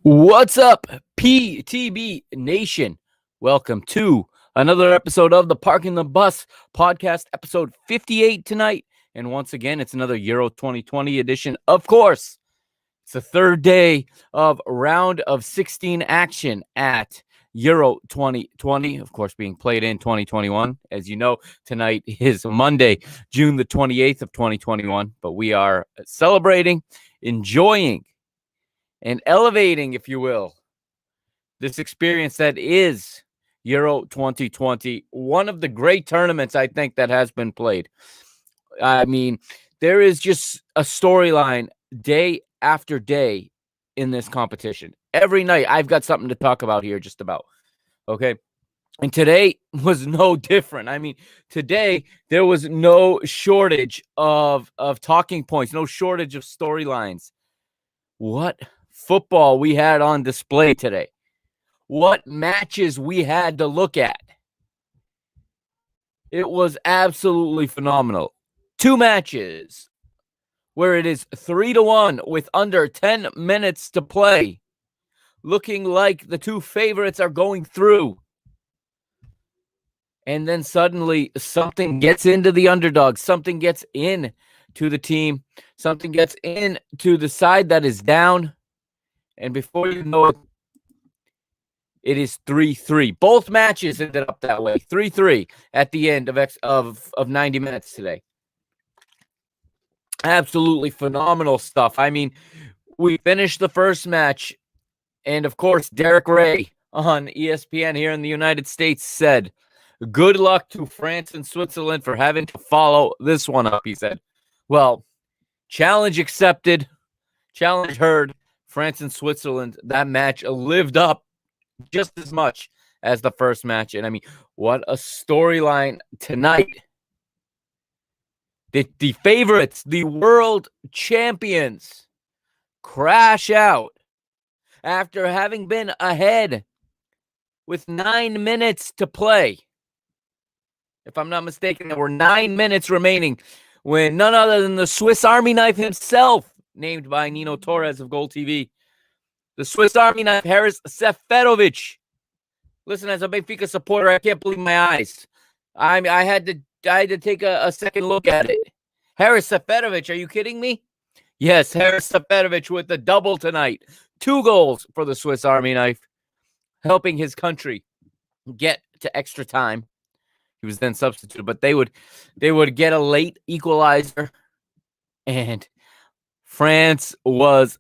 What's up, PTB Nation? Welcome to another episode of the Parking the Bus podcast, episode 58 tonight. And once again, it's another Euro 2020 edition. Of course, it's the third day of round of 16 action at Euro 2020, of course, being played in 2021. As you know, tonight is Monday, June the 28th of 2021, but we are celebrating, enjoying, and elevating, if you will, this experience that is Euro 2020, one of the great tournaments I think that has been played. I mean, there is just a storyline day after day in this competition. Every night I've got something to talk about here just about. Okay. And today was no different. I mean, today there was no shortage of talking points, no shortage of storylines. What football we had on display today. What matches we had to look at. It was absolutely phenomenal. Two matches where it is 3-1 with under 10 minutes to play. Looking like the two favorites are going through. And then suddenly something gets into the underdog. Something gets in to the team. Something gets in to the side that is down. And before you know it, it is 3-3. Both matches ended up that way. 3-3 at the end of 90 minutes today. Absolutely phenomenal stuff. I mean, we finished the first match, and of course, Derek Ray on ESPN here in the United States said, "Good luck to France and Switzerland for having to follow this one up," he said. Well, challenge accepted, challenge heard. France and Switzerland, that match lived up just as much as the first match. And I mean, what a storyline tonight. The favorites, the world champions, crash out after having been ahead with 9 minutes to play. If I'm not mistaken, there were 9 minutes remaining when none other than the Swiss Army knife himself, named by Nino Torres of Gold TV, the Swiss Army knife, Haris Seferovic. Listen, as a Benfica supporter, I can't believe my eyes. I had to take a second look at it. Haris Seferovic, are you kidding me? Yes, Haris Seferovic with the double tonight. 2 goals for the Swiss Army knife, helping his country get to extra time. He was then substituted, but they would get a late equalizer, and France was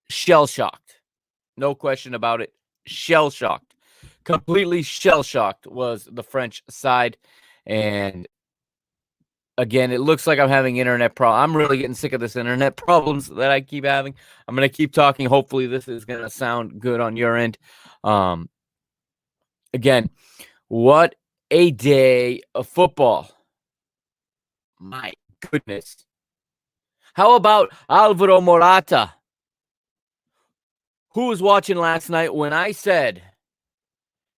shell-shocked. No question about it. Shell-shocked. Completely shell-shocked was the French side. And again, it looks like I'm having internet problems. I'm really getting sick of this internet problems that I keep having. I'm going to keep talking. Hopefully this is going to sound good on your end. Again, what a day of football. My goodness. How about Alvaro Morata? Who was watching last night when I said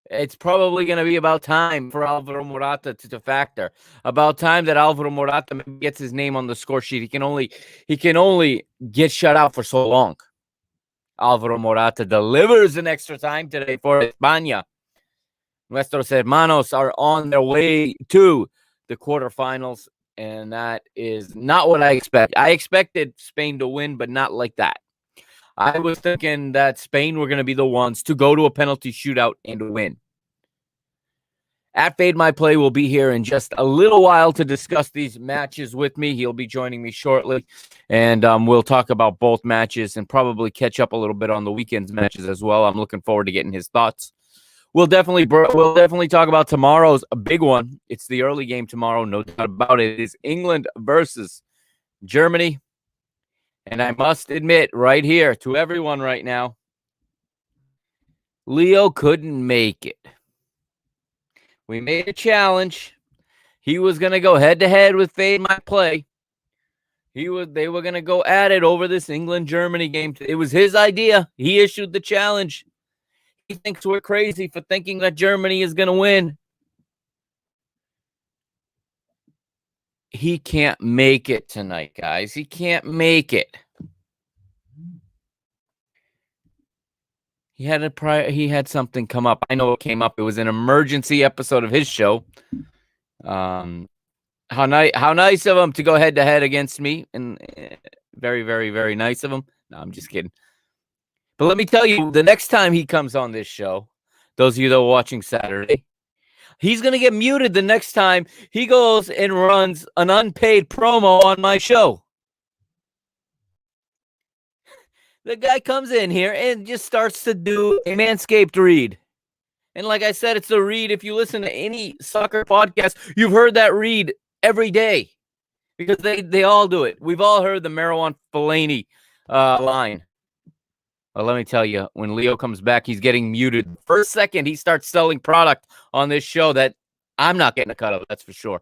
it's probably going to be about time for Alvaro Morata to factor? About time that Alvaro Morata gets his name on the score sheet. He can only get shut out for so long. Alvaro Morata delivers an extra time today for España. Nuestros hermanos are on their way to the quarterfinals, and that is not what I expect. I expected Spain to win, but not like that. I was thinking that Spain were going to be the ones to go to a penalty shootout and win. At Fade My Play will be here in just a little while to discuss these matches with me. He'll be joining me shortly, and we'll talk about both matches and probably catch up a little bit on the weekend's matches as well. I'm looking forward to getting his thoughts. We'll definitely talk about tomorrow's a big one. It's the early game tomorrow, no doubt about it. It is England versus Germany. And I must admit right here to everyone right now, Leo couldn't make it. We made a challenge. He was going to go head-to-head with Fade My Play. They were going to go at it over this England-Germany game. It was his idea. He issued the challenge. He thinks we're crazy for thinking that Germany is going to win. He can't make it tonight, guys. He can't make it. He had something come up. I know it came up. It was an emergency episode of his show. How nice of him to go head to head against me, and very, very, very nice of him. No, I'm just kidding. But let me tell you, the next time he comes on this show, those of you that are watching Saturday, he's going to get muted the next time he goes and runs an unpaid promo on my show. The guy comes in here and just starts to do a Manscaped read. And like I said, it's a read. If you listen to any soccer podcast, you've heard that read every day because they all do it. We've all heard the Marwan Fellaini line. Well, let me tell you, when Leo comes back, he's getting muted. First second, he starts selling product on this show that I'm not getting a cut of, that's for sure.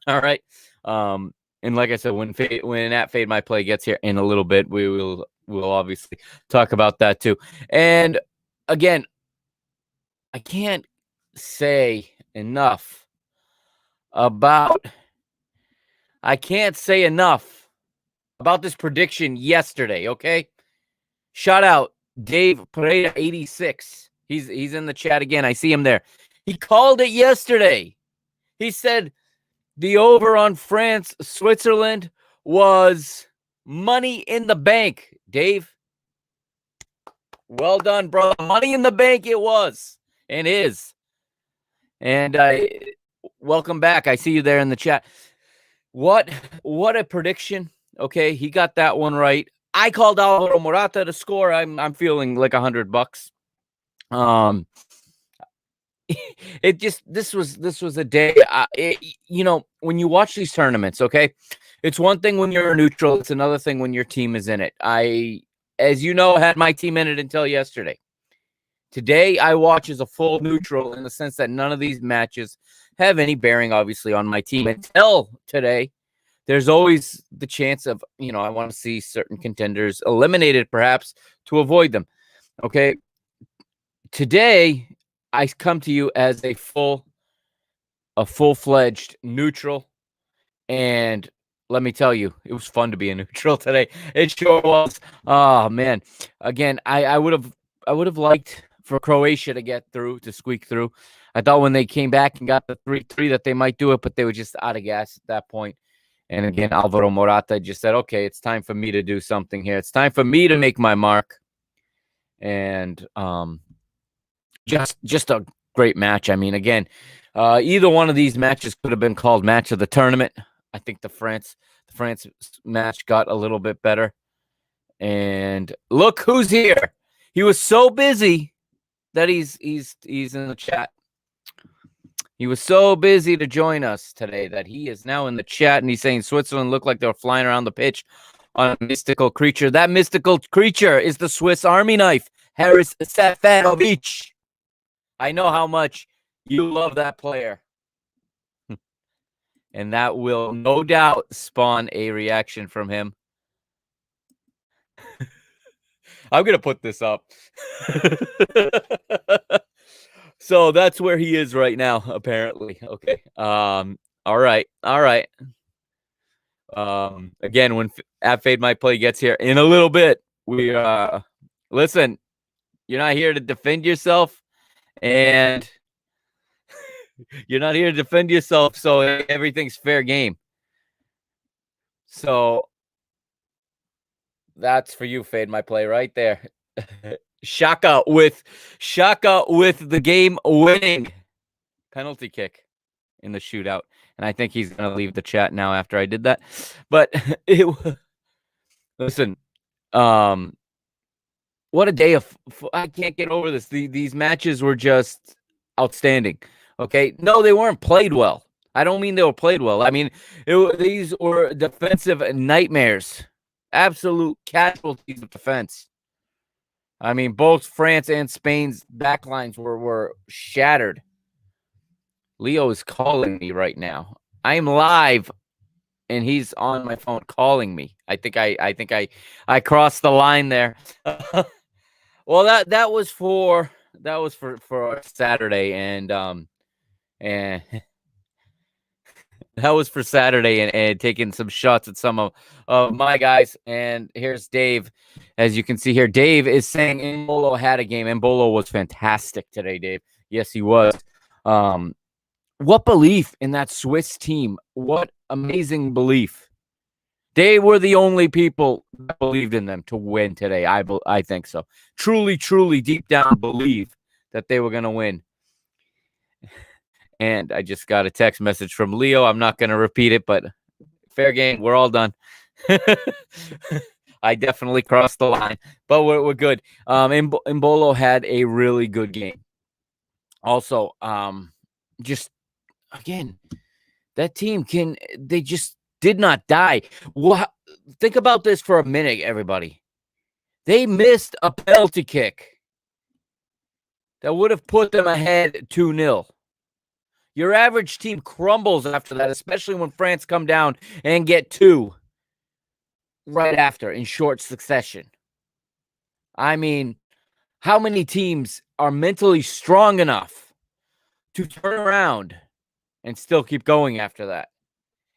All right. And like I said, when at Fade My Play gets here in a little bit, we'll obviously talk about that too. And again, I can't say enough about this prediction yesterday, okay? Shout out Dave Pereira 86. He's in the chat again. I see him there. He called it yesterday. He said the over on France, Switzerland was money in the bank. Dave, well done, brother. Money in the bank it was and is. And welcome back. I see you there in the chat. What a prediction. Okay, he got that one right. I called Alvaro Morata to score. I'm feeling like $100. This was a day. When you watch these tournaments, okay, it's one thing when you're a neutral. It's another thing when your team is in it. As you know, had my team in it until yesterday. Today, I watch as a full neutral in the sense that none of these matches have any bearing, obviously, on my team until today. There's always the chance of, I want to see certain contenders eliminated, perhaps, to avoid them. Okay. Today, I come to you as a full-fledged neutral. And let me tell you, it was fun to be a neutral today. It sure was. Oh, man. Again, I would have liked for Croatia to squeak through. I thought when they came back and got the 3-3 that they might do it, but they were just out of gas at that point. And again, Alvaro Morata just said, okay, it's time for me to do something here. It's time for me to make my mark. And just a great match. I mean, again, either one of these matches could have been called match of the tournament. I think the France match got a little bit better. And look who's here. He was so busy that he's in the chat. He was so busy to join us today that he is now in the chat, and he's saying Switzerland looked like they were flying around the pitch on a mystical creature. That mystical creature is the Swiss Army knife, Haris Sefanovic. I know how much you love that player. And that will no doubt spawn a reaction from him. I'm going to put this up. So that's where he is right now, apparently. Okay. All right. Again, when at Fade My Play gets here in a little bit, we listen, you're not here to defend yourself, and you're not here to defend yourself, so everything's fair game. So that's for you, Fade My Play, right there. Shaka with the game-winning penalty kick in the shootout. And I think he's going to leave the chat now after I did that. But listen, what a day of I can't get over this. These matches were just outstanding. Okay? No, they weren't played well. I don't mean they were played well. I mean, these were defensive nightmares. Absolute casualties of defense. I mean, both France and Spain's backlines were shattered. Leo is calling me right now. I am live, and he's on my phone calling me. I think I crossed the line there. Well, that was for Saturday, and That was for Saturday and taking some shots at some of my guys. And here's Dave. As you can see here, Dave is saying Mbolo had a game. Mbolo was fantastic today, Dave. Yes, he was. What belief in that Swiss team. What amazing belief. They were the only people that believed in them to win today. I think so. Truly, truly deep down believe that they were going to win. And I just got a text message from Leo. I'm not going to repeat it, but fair game. We're all done. I definitely crossed the line, but we're good. Mbolo had a really good game. Also, just again, that team they just did not die. Well, think about this for a minute, everybody. They missed a penalty kick that would have put them ahead 2-0. Your average team crumbles after that, especially when France come down and get 2 right after in short succession. I mean, how many teams are mentally strong enough to turn around and still keep going after that?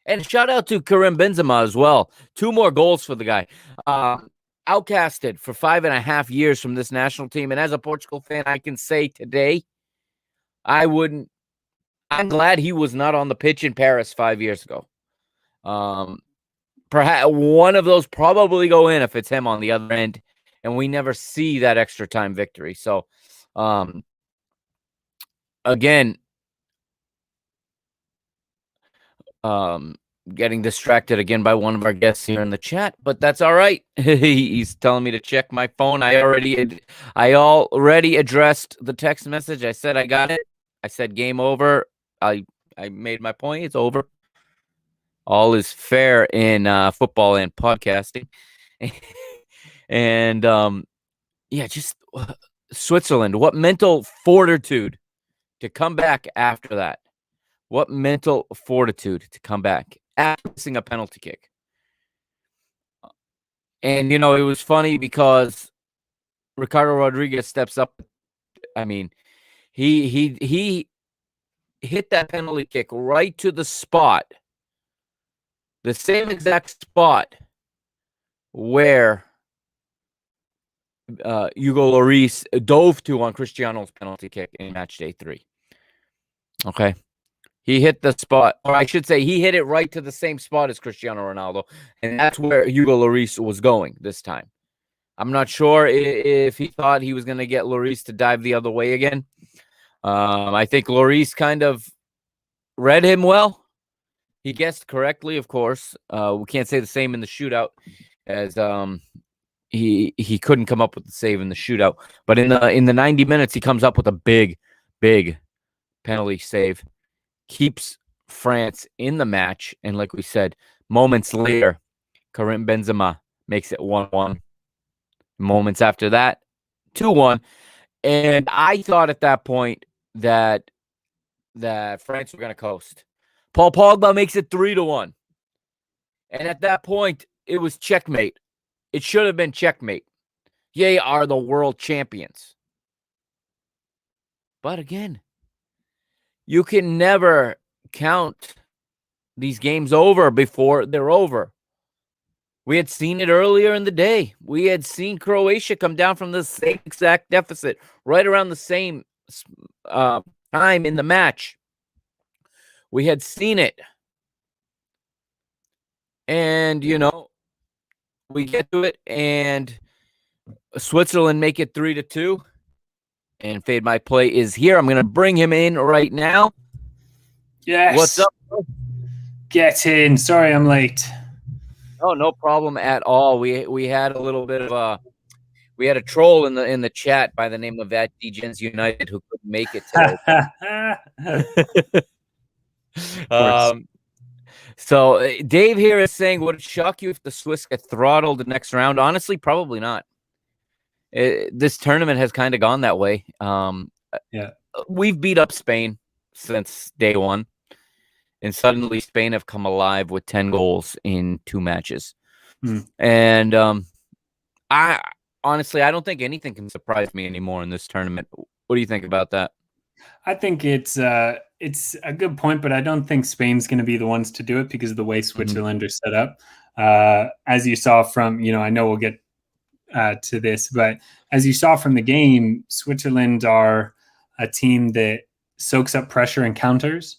And shout out to Karim Benzema as well. 2 more goals for the guy. Outcasted for 5.5 years from this national team. And as a Portugal fan, I can say today, I'm glad he was not on the pitch in Paris 5 years ago. Perhaps one of those probably go in if it's him on the other end, and we never see that extra time victory. So, again, getting distracted again by one of our guests here in the chat, but that's all right. He's telling me to check my phone. I already addressed the text message. I said I got it. I said game over. I made my point. It's over. All is fair in football and podcasting. And just Switzerland. What mental fortitude to come back after that. What mental fortitude to come back after missing a penalty kick. And, it was funny because Ricardo Rodriguez steps up. I mean, he hit that penalty kick right to the spot. The same exact spot where Hugo Lloris dove to on Cristiano's penalty kick in match day 3. Okay. He hit the spot, or I should say he hit it right to the same spot as Cristiano Ronaldo, and that's where Hugo Lloris was going this time. I'm not sure if he thought he was going to get Lloris to dive the other way again. I think Lloris kind of read him well. He guessed correctly, of course. We can't say the same in the shootout, as he couldn't come up with the save in the shootout. But in the 90 minutes, he comes up with a big penalty save, keeps France in the match, and like we said, moments later, Karim Benzema makes it 1-1. Moments after that, 2-1. And I thought at that point that France were going to coast. Paul Pogba makes it 3-1. And at that point, it was checkmate. It should have been checkmate. They are the world champions. But again, you can never count these games over before they're over. We had seen it earlier in the day. We had seen Croatia come down from the same exact deficit right around the same time in the match. We had seen it. And, we get to it, and Switzerland make it 3-2. And Fade My Play is here. I'm going to bring him in right now. Yes. What's up? Get in. Sorry I'm late. Oh, no problem at all. We had a little bit of we had a troll in the chat by the name of @DGens United who couldn't make it today. So Dave here is saying, would it shock you if the Swiss get throttled the next round? Honestly, probably not. This tournament has kind of gone that way. We've beat up Spain since day one, and suddenly Spain have come alive with 10 goals in 2 matches. And I don't think anything can surprise me anymore in this tournament. What do you think about that? I think it's it's a good point, but I don't think Spain's going to be the ones to do it because of the way Hmm. Switzerland are set up. As you saw from, I know we'll get to this, but as you saw from the game, Switzerland are a team that soaks up pressure and counters.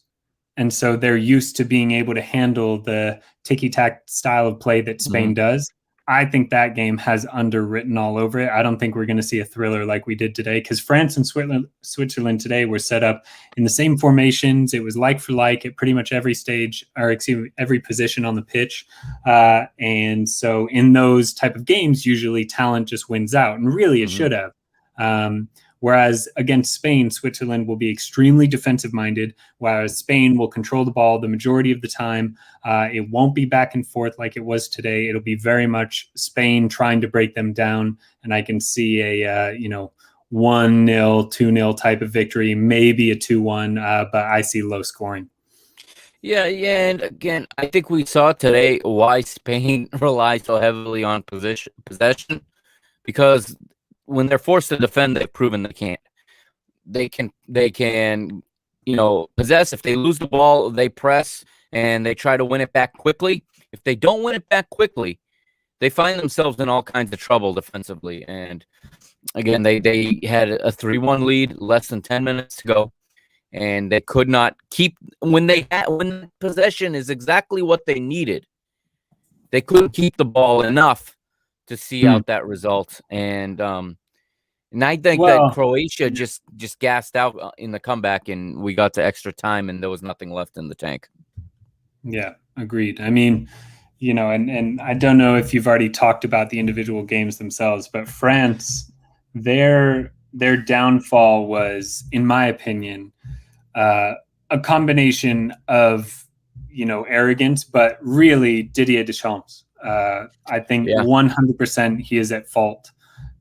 And so they're used to being able to handle the ticky-tack style of play that Spain does. I think that game has underwritten all over it. I don't think we're going to see a thriller like we did today because France and Switzerland today were set up in the same formations. It was like for like at pretty much every stage, or excuse me, every position on the pitch. And so in those type of games, usually talent just wins out, and really it should have. Whereas against Spain, Switzerland will be extremely defensive minded, whereas Spain will control the ball the majority of the time. It won't be back and forth like it was today. It'll be very much Spain trying to break them down. And I can see a, 1-0, 2-0 type of victory, maybe a 2-1, but I see low scoring. Yeah, and again, I think we saw today why Spain relies so heavily on possession, because when they're forced to defend, they've proven they can't. They can, possess. If they lose the ball, they press and they try to win it back quickly. If they don't win it back quickly, they find themselves in all kinds of trouble defensively. And again, they had a 3-1 lead, less than 10 minutes to go, and they could not keep when possession is exactly what they needed. They couldn't keep the ball enough to see out that result. And I think that Croatia just gassed out in the comeback, and we got to extra time, and there was nothing left in the tank. Yeah, agreed. I mean, and I don't know if you've already talked about the individual games themselves, but France, their downfall was, in my opinion, a combination of arrogance, but really Didier Deschamps. I think 100% he is at fault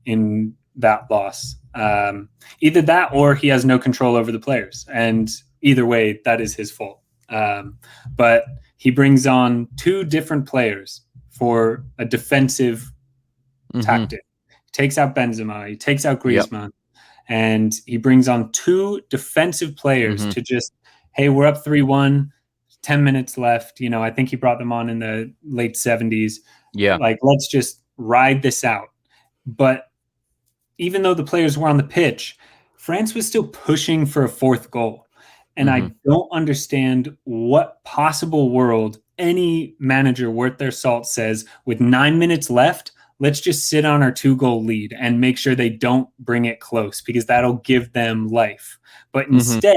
in that loss. Either that or he has no control over the players, and either way, that is his fault. But he brings on two different players for a defensive tactic. He takes out Benzema, he takes out Griezmann, and he brings on two defensive players to just, hey, we're up 3-1, 10 minutes left. I think he brought them on in the late 70s. Yeah. Like, let's just ride this out. But even though the players were on the pitch, France was still pushing for a fourth goal. And I don't understand what possible world any manager worth their salt says, with 9 minutes left, let's just sit on our 2-goal lead and make sure they don't bring it close, because that'll give them life. But instead,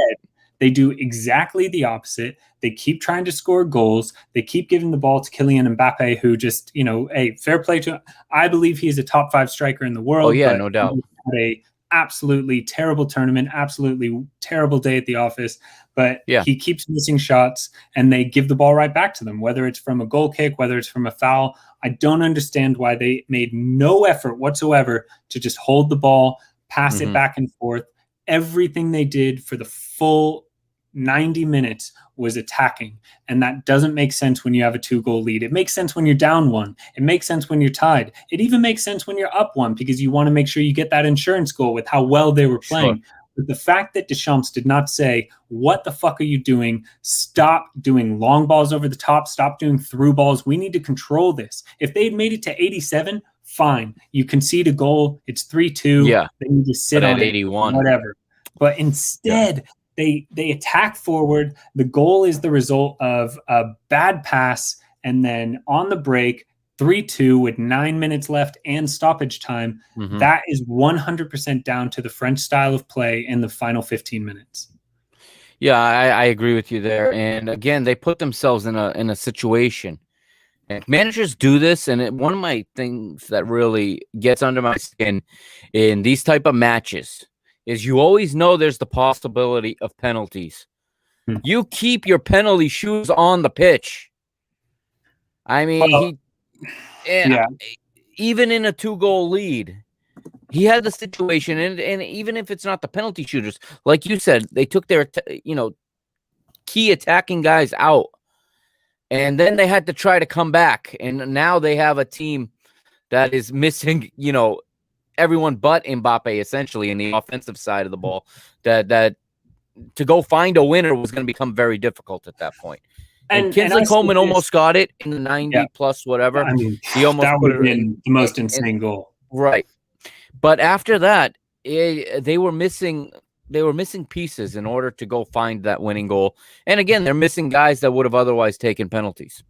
they do exactly the opposite. They keep trying to score goals. They keep giving the ball to Kylian Mbappe, who just, hey, fair play to him. I believe he's a top 5 striker in the world. Oh, yeah, no doubt. Had a absolutely terrible tournament, absolutely terrible day at the office, but he keeps missing shots, and they give the ball right back to them, whether it's from a goal kick, whether it's from a foul. I don't understand why they made no effort whatsoever to just hold the ball, pass it back and forth. Everything they did for the full 90 minutes was attacking. And that doesn't make sense when you have a 2-goal lead. It makes sense when you're down 1. It makes sense when you're tied. It even makes sense when you're up 1, because you want to make sure you get that insurance goal with how well they were playing. Sure. But the fact that Deschamps did not say, what the fuck are you doing? Stop doing long balls over the top. Stop doing through balls. We need to control this. If they had made it to 87, fine. You concede a goal. It's 3-2. Yeah. Then you just sit on 81. Whatever. But instead, they attack forward. The goal is the result of a bad pass, and then on the break, 3-2 with 9 minutes left and stoppage time. That is 100% down to the French style of play in the final 15 minutes. Yeah, I agree with you there. And again, they put themselves in a situation. And managers do this, and one of my things that really gets under my skin in these type of matches is you always know there's the possibility of penalties. You keep your penalty shoes on the pitch. I mean, even in a 2-goal lead, he had the situation, and even if it's not the penalty shooters, like you said, they took their key attacking guys out, and then they had to try to come back, and now they have a team that is missing, everyone but Mbappe, essentially, in the offensive side of the ball, that to go find a winner was going to become very difficult at that point. And And Kinsley I said Coleman this, almost got it in the 90 plus whatever. I mean, He almost that put would have it in, been the most insane goal. Right. But after that, they were missing pieces in order to go find that winning goal. And again, they're missing guys that would have otherwise taken penalties.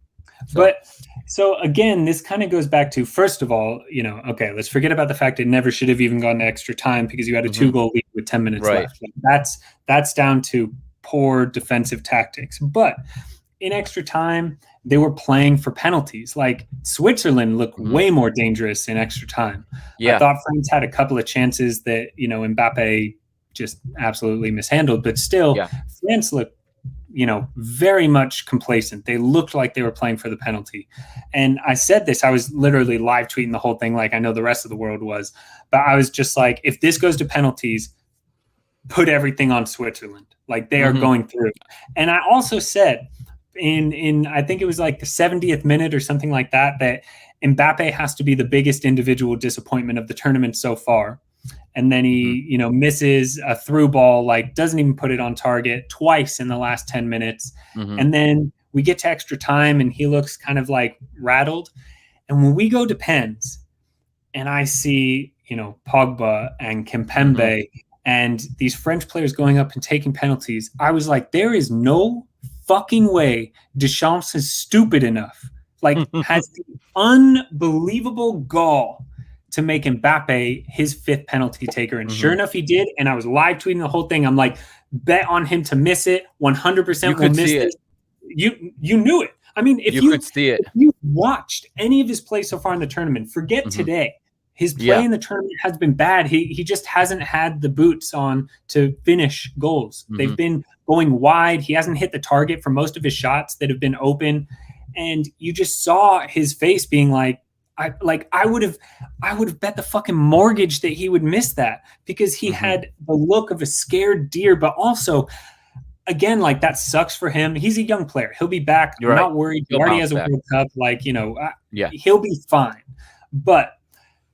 So again, this kind of goes back to, first of all, okay, let's forget about the fact it never should have even gone to extra time because you had a 2-goal lead with 10 minutes left. Like, that's down to poor defensive tactics. But in extra time, they were playing for penalties. Like, Switzerland looked way more dangerous in extra time. I thought France had a couple of chances that, Mbappe just absolutely mishandled, but still France looked, very much complacent. They looked like they were playing for the penalty. And I said this, I was literally live tweeting the whole thing like I know the rest of the world was, but I was just like, if this goes to penalties, put everything on Switzerland. Like, they are going through. And I also said in I think it was like the 70th minute or something like that Mbappe has to be the biggest individual disappointment of the tournament so far. And then he, misses a through ball, like doesn't even put it on target twice in the last 10 minutes. And then we get to extra time and he looks kind of like rattled. And when we go to pens and I see, Pogba and Kimpembe and these French players going up and taking penalties, I was like, there is no fucking way Deschamps is stupid enough, like has the unbelievable gall to make Mbappe his 5th penalty taker. And sure enough, he did. And I was live tweeting the whole thing. I'm like, bet on him to miss it. 100% will miss it. You knew it. I mean, if you could see it, if you watched any of his play so far in the tournament, forget today. His play in the tournament has been bad. He just hasn't had the boots on to finish goals. They've been going wide. He hasn't hit the target for most of his shots that have been open. And you just saw his face being like, I would have bet the fucking mortgage that he would miss that, because he had the look of a scared deer, but also, again, like, that sucks for him. He's a young player. He'll be back. I'm not worried. He already has a World Cup. Like, he'll be fine. But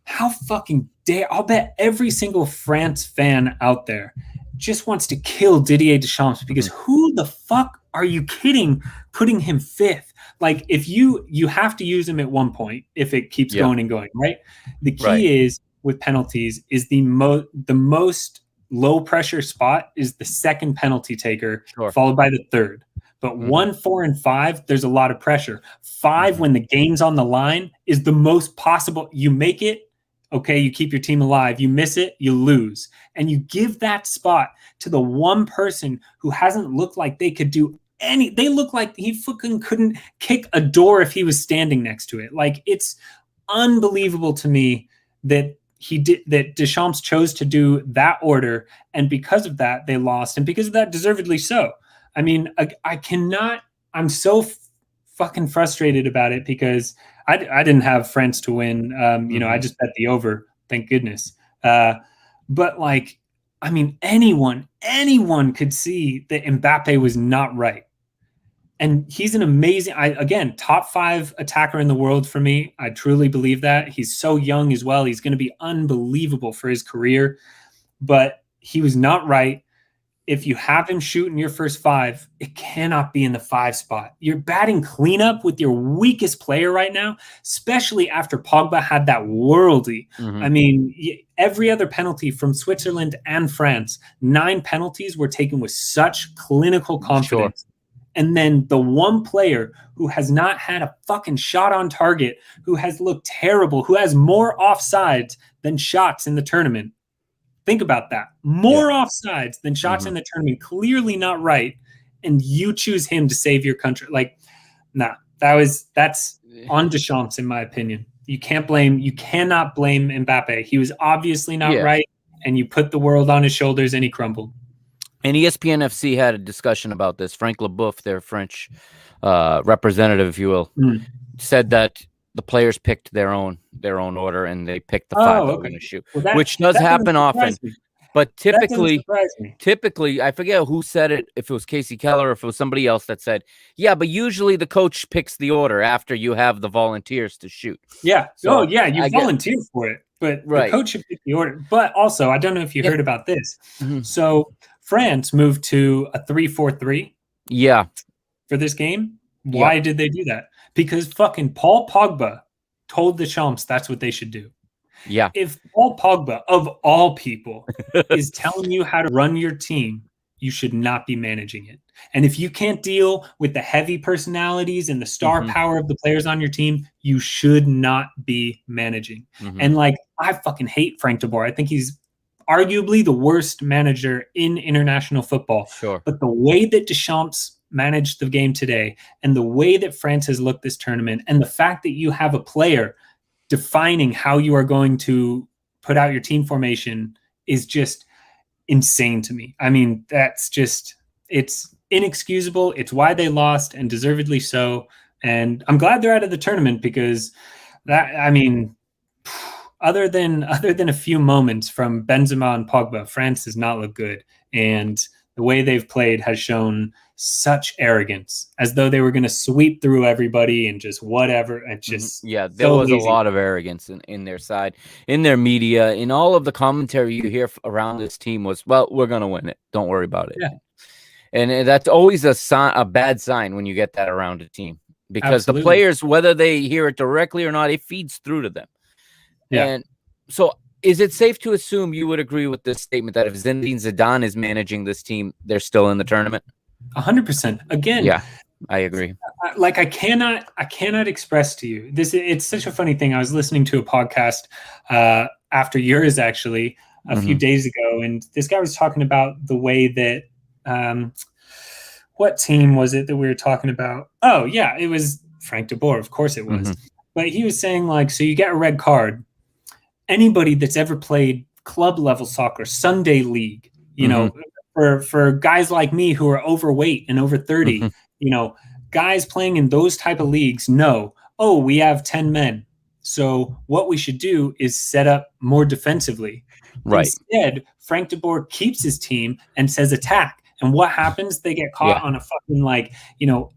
how fucking dare, I'll bet every single France fan out there just wants to kill Didier Deschamps, because who the fuck are you kidding putting him 5th? Like, if you have to use him at one point if it keeps going and going, right? The key is with penalties is the most low pressure spot is the 2nd penalty taker, followed by the 3rd. But 1, 4, and 5, there's a lot of pressure. 5, when the game's on the line, is the most possible. You make it, okay, you keep your team alive. You miss it, you lose. And you give that spot to the one person who hasn't looked like they could do they look like he fucking couldn't kick a door if he was standing next to it. Like, it's unbelievable to me that that Deschamps chose to do that order, and because of that they lost, and because of that deservedly so. I mean, I cannot, I'm so fucking frustrated about it, because I didn't have France to win. I just bet the over, thank goodness. But, like, I mean, anyone could see that Mbappe was not right. And he's an amazing, again, top 5 attacker in the world for me. I truly believe that. He's so young as well. He's going to be unbelievable for his career. But he was not right. If you have him shoot in your first 5, it cannot be in the 5 spot. You're batting cleanup with your weakest player right now, especially after Pogba had that worldie. I mean, every other penalty from Switzerland and France, 9 penalties were taken with such clinical confidence. And then the one player who has not had a fucking shot on target, who has looked terrible, who has more offsides than shots in the tournament. Think about that. More offsides than shots in the tournament. Clearly not right. And you choose him to save your country. Like, nah, that's on Deschamps, in my opinion. You cannot blame Mbappe. He was obviously not right. And you put the world on his shoulders and he crumbled. And ESPN FC had a discussion about this. Frank Leboeuf, their French representative, if you will, said that the players picked their own order, and they picked the 5 that were going to shoot, which does happen often. But typically, I forget who said it, if it was Casey Keller or if it was somebody else that said, yeah, but usually the coach picks the order after you have the volunteers to shoot. Yeah. So, you volunteer for it, but the coach should pick the order. But also, I don't know if you heard about this. So France moved to a 3-4-3 Yeah. for this game. Yep. Why did they do that? Because fucking Paul Pogba told the Champs that's what they should do. Yeah. If Paul Pogba, of all people, is telling you how to run your team, you should not be managing it. And if you can't deal with the heavy personalities and the star power of the players on your team, you should not be managing. And like, I fucking hate Frank de Boer. I think he's arguably the worst manager in international football. Sure. But the way that Deschamps managed the game today and the way that France has looked this tournament and the fact that you have a player defining how you are going to put out your team formation is just insane to me. I mean, that's just, it's inexcusable. It's why they lost, and deservedly so. And I'm glad they're out of the tournament, because that, I mean, other than a few moments from Benzema and Pogba, France does not look good. And the way they've played has shown such arrogance, as though they were going to sweep through everybody and just whatever. And just there was a lot of arrogance in their side, in their media, in all of the commentary you hear around this team was, well, we're going to win it. Don't worry about it. Yeah. And that's always a bad sign when you get that around a team, because Absolutely. the players, whether they hear it directly or not, it feeds through to them. Yeah. And so is it safe to assume you would agree with this statement that if Zinedine Zidane is managing this team, they're still in the tournament? 100%. Again, yeah, I agree. Like, I cannot express to you this. It's such a funny thing. I was listening to a podcast after yours, actually, a few days ago, and this guy was talking about the way that what team was it that we were talking about? Oh yeah, it was Frank de Boer. Of course it was. But he was saying, like, so you get a red card. Anybody that's ever played club level soccer, Sunday league, you know, for guys like me who are overweight and over 30, you know, guys playing in those type of leagues know, oh, we have 10 men. So what we should do is set up more defensively. Right. Instead, Frank de Boer keeps his team and says attack. And what happens? They get caught on a fucking, like, you know,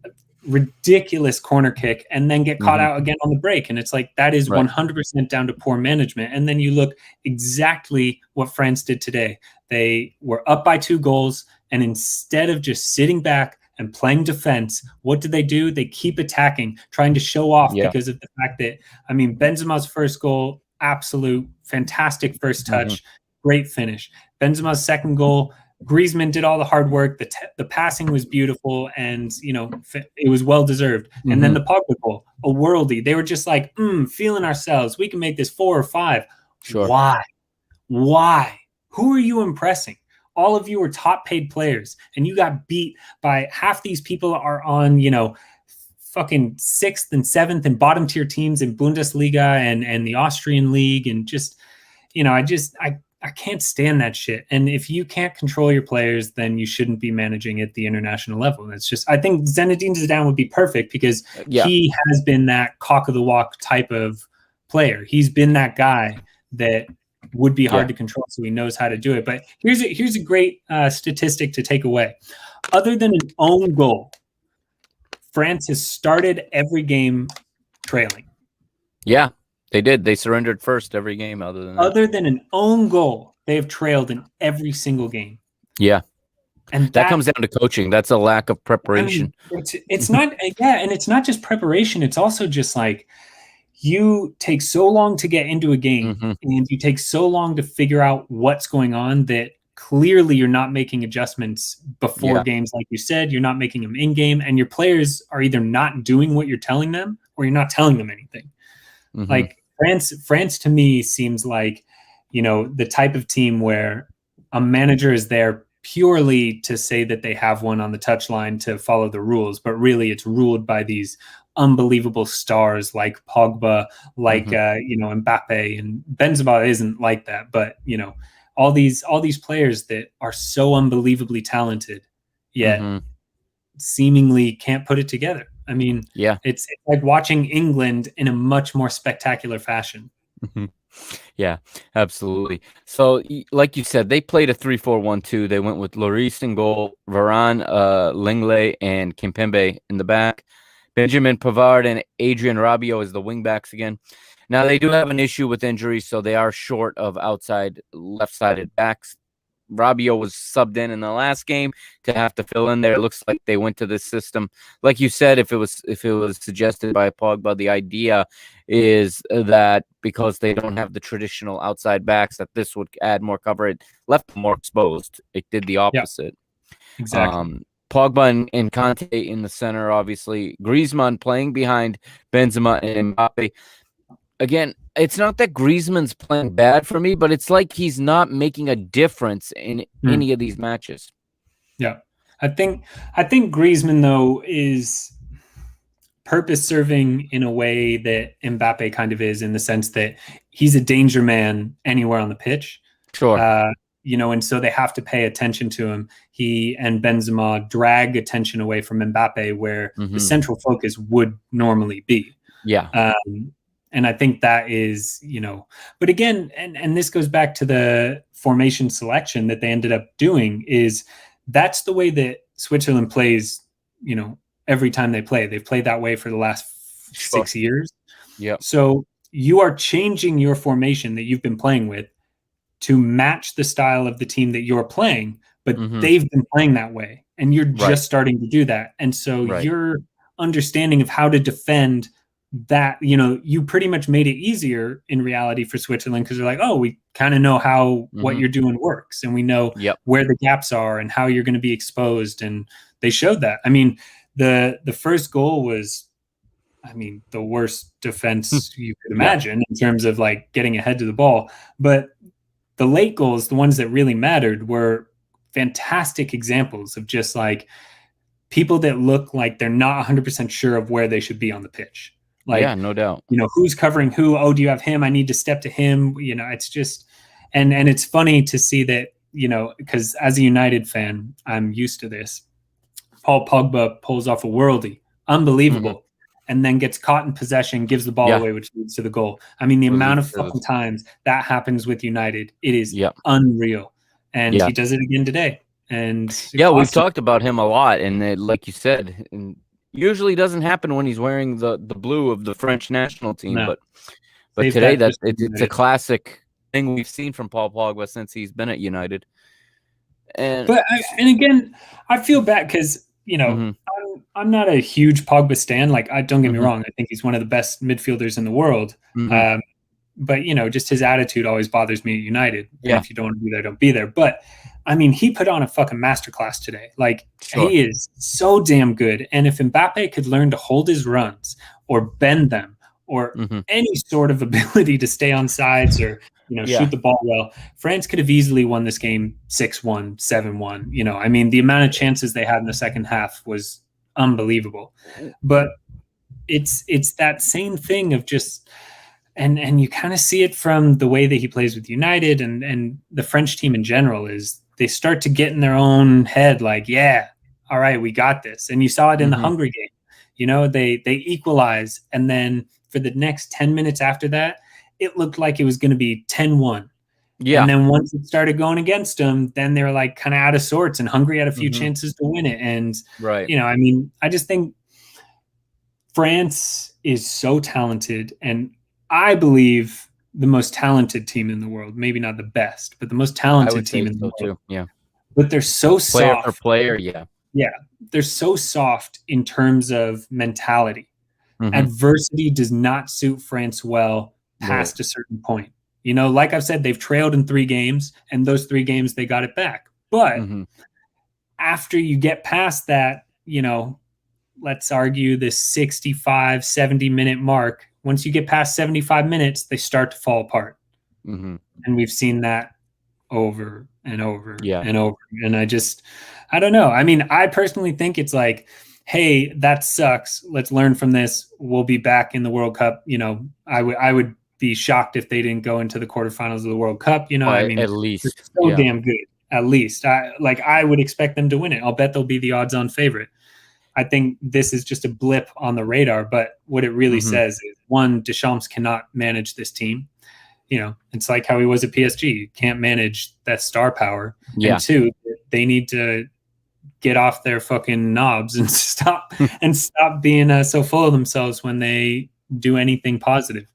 ridiculous corner kick and then get caught out again on the break. And it's like, that is 100% down to poor management. And then you look exactly what France did today. They were up by 2 goals, and instead of just sitting back and playing defense, what did they do? They keep attacking, trying to show off because of the fact that, I mean, Benzema's first goal, absolute fantastic first touch, great finish. Benzema's second goal, Griezmann did all the hard work. The passing was beautiful, and, you know, it was well deserved. And then the Pogba goal, a worldie. They were just like, feeling ourselves. We can make this 4 or 5. Sure. Why? Who are you impressing? All of you are top paid players, and you got beat by half these people are on, you know, fucking 6th and 7th and bottom tier teams in Bundesliga and the Austrian league. And just, you know, I can't stand that shit. And if you can't control your players, then you shouldn't be managing at the international level. And it's just, I think Zinedine Zidane would be perfect, because he has been that cock of the walk type of player. He's been that guy that would be hard to control, so he knows how to do it. But here's a great statistic to take away. Other than an own goal, France has started every game trailing. Yeah. They did. They surrendered first every game other than an own goal. They have trailed in every single game. Yeah. And that comes down to coaching. That's a lack of preparation. I mean, it's not, and it's not just preparation. It's also just like, you take so long to get into a game and you take so long to figure out what's going on that clearly you're not making adjustments before games. Like you said, you're not making them in game, and your players are either not doing what you're telling them or you're not telling them anything. Like, France to me seems like, you know, the type of team where a manager is there purely to say that they have one on the touchline to follow the rules, but really it's ruled by these unbelievable stars like Pogba, like you know, Mbappe, and Benzema isn't like that, but, you know, all these players that are so unbelievably talented, yet seemingly can't put it together. I mean, it's like watching England in a much more spectacular fashion. Yeah, absolutely. So, like you said, they played a 3-4-1-2. They went with Lloris in goal, Varane, Lenglet, and Kimpembe in the back. Benjamin Pavard and Adrian Rabiot as the wingbacks again. Now, they do have an issue with injuries, so they are short of outside left-sided backs. Rabiot was subbed in the last game to have to fill in there. It looks like they went to this system, like you said. If it was suggested by Pogba, the idea is that because they don't have the traditional outside backs, that this would add more cover. It left them more exposed. It did the opposite. Exactly. Pogba and Kante in the center, obviously. Griezmann playing behind Benzema and Mbappe. Again, it's not that Griezmann's playing bad for me, but it's like he's not making a difference in any of these matches. Yeah. I think Griezmann, though, is purpose serving in a way that Mbappe kind of is, in the sense that he's a danger man anywhere on the pitch. Sure. And so they have to pay attention to him. He and Benzema drag attention away from Mbappe, where the central focus would normally be. Yeah. And I think that is, but again, and this goes back to the formation selection that they ended up doing, is that's the way that Switzerland plays, every time they play. They've played that way for the last 6 years. Yeah. So you are changing your formation that you've been playing with to match the style of the team that you're playing, but they've been playing that way, and you're just starting to do that. And so your understanding of how to defend that, you pretty much made it easier in reality for Switzerland, because they're like, oh, we kind of know how what you're doing works, and we know where the gaps are and how you're going to be exposed. And they showed that. I mean, the first goal was, the worst defense you could imagine in terms of like getting ahead to the ball. But the late goals, the ones that really mattered, were fantastic examples of just like people that look like they're not 100% sure of where they should be on the pitch. Like, yeah, no doubt. Who's covering who? Oh, do you have him? I need to step to him. It's just, and it's funny to see that, because as a United fan, I'm used to this. Paul Pogba pulls off a worldie, unbelievable, and then gets caught in possession, gives the ball away, which leads to the goal. I mean, the amount of fucking times that happens with United, it is unreal. And he does it again today. And we've talked about him a lot, and like you said, and usually doesn't happen when he's wearing the blue of the French national team. No. But today it's a classic thing we've seen from Paul Pogba since he's been at United. And again, I feel bad because I'm not a huge Pogba stan. Like, don't get me wrong, I think he's one of the best midfielders in the world. But just his attitude always bothers me at United. Yeah. If you don't want to be there, don't be there. But I mean, he put on a fucking masterclass today. Like, he is so damn good. And if Mbappe could learn to hold his runs or bend them or any sort of ability to stay on sides or shoot the ball well, France could have easily won this game 6-1, 7-1. The amount of chances they had in the second half was unbelievable. But it's that same thing of just, and you kind of see it from the way that he plays with United and the French team in general, is they start to get in their own head like, yeah, all right, we got this. And you saw it in the Hungary game. They equalize, and then for the next 10 minutes after that, it looked like it was going to be 10-1. Yeah. And then once it started going against them, then they were like kind of out of sorts, and Hungary had a few chances to win it. And, I just think France is so talented, and I believe the most talented team in the world, maybe not the best, but the most talented team in the world. Too. Yeah. But they're so soft. Player for player, yeah. Yeah. They're so soft in terms of mentality. Adversity does not suit France well past a certain point. Like I've said, they've trailed in 3 games, and those 3 games they got it back. But after you get past that, let's argue the 65, 70 minute mark, once you get past 75 minutes, they start to fall apart. And we've seen that over and over and over. And I don't know. I personally think it's like, hey, that sucks. Let's learn from this. We'll be back in the World Cup. I would be shocked if they didn't go into the quarterfinals of the World Cup. At least. It's so damn good. At least. I would expect them to win it. I'll bet they'll be the odds-on favorite. I think this is just a blip on the radar, but what it really says is, one, Deschamps cannot manage this team. It's like how he was at PSG. You can't manage that star power. Yeah. And 2, they need to get off their fucking knobs and stop being so full of themselves when they do anything positive.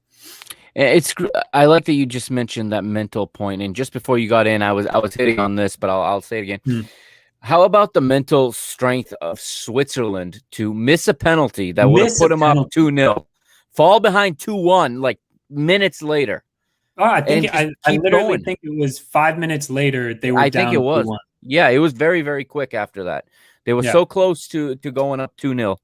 I like that you just mentioned that mental point, and just before you got in, I was hitting on this, but I'll say it again. Mm. How about the mental strength of Switzerland to miss a penalty that would have Miss a put them up penalty. 2-0, fall behind 2-1 like minutes later, Oh, I think and just I keep literally going? think it was 5 minutes later they were I think it down was. 2-1. Yeah, it was very, very quick after that. They were Yeah. so close to going up 2-0.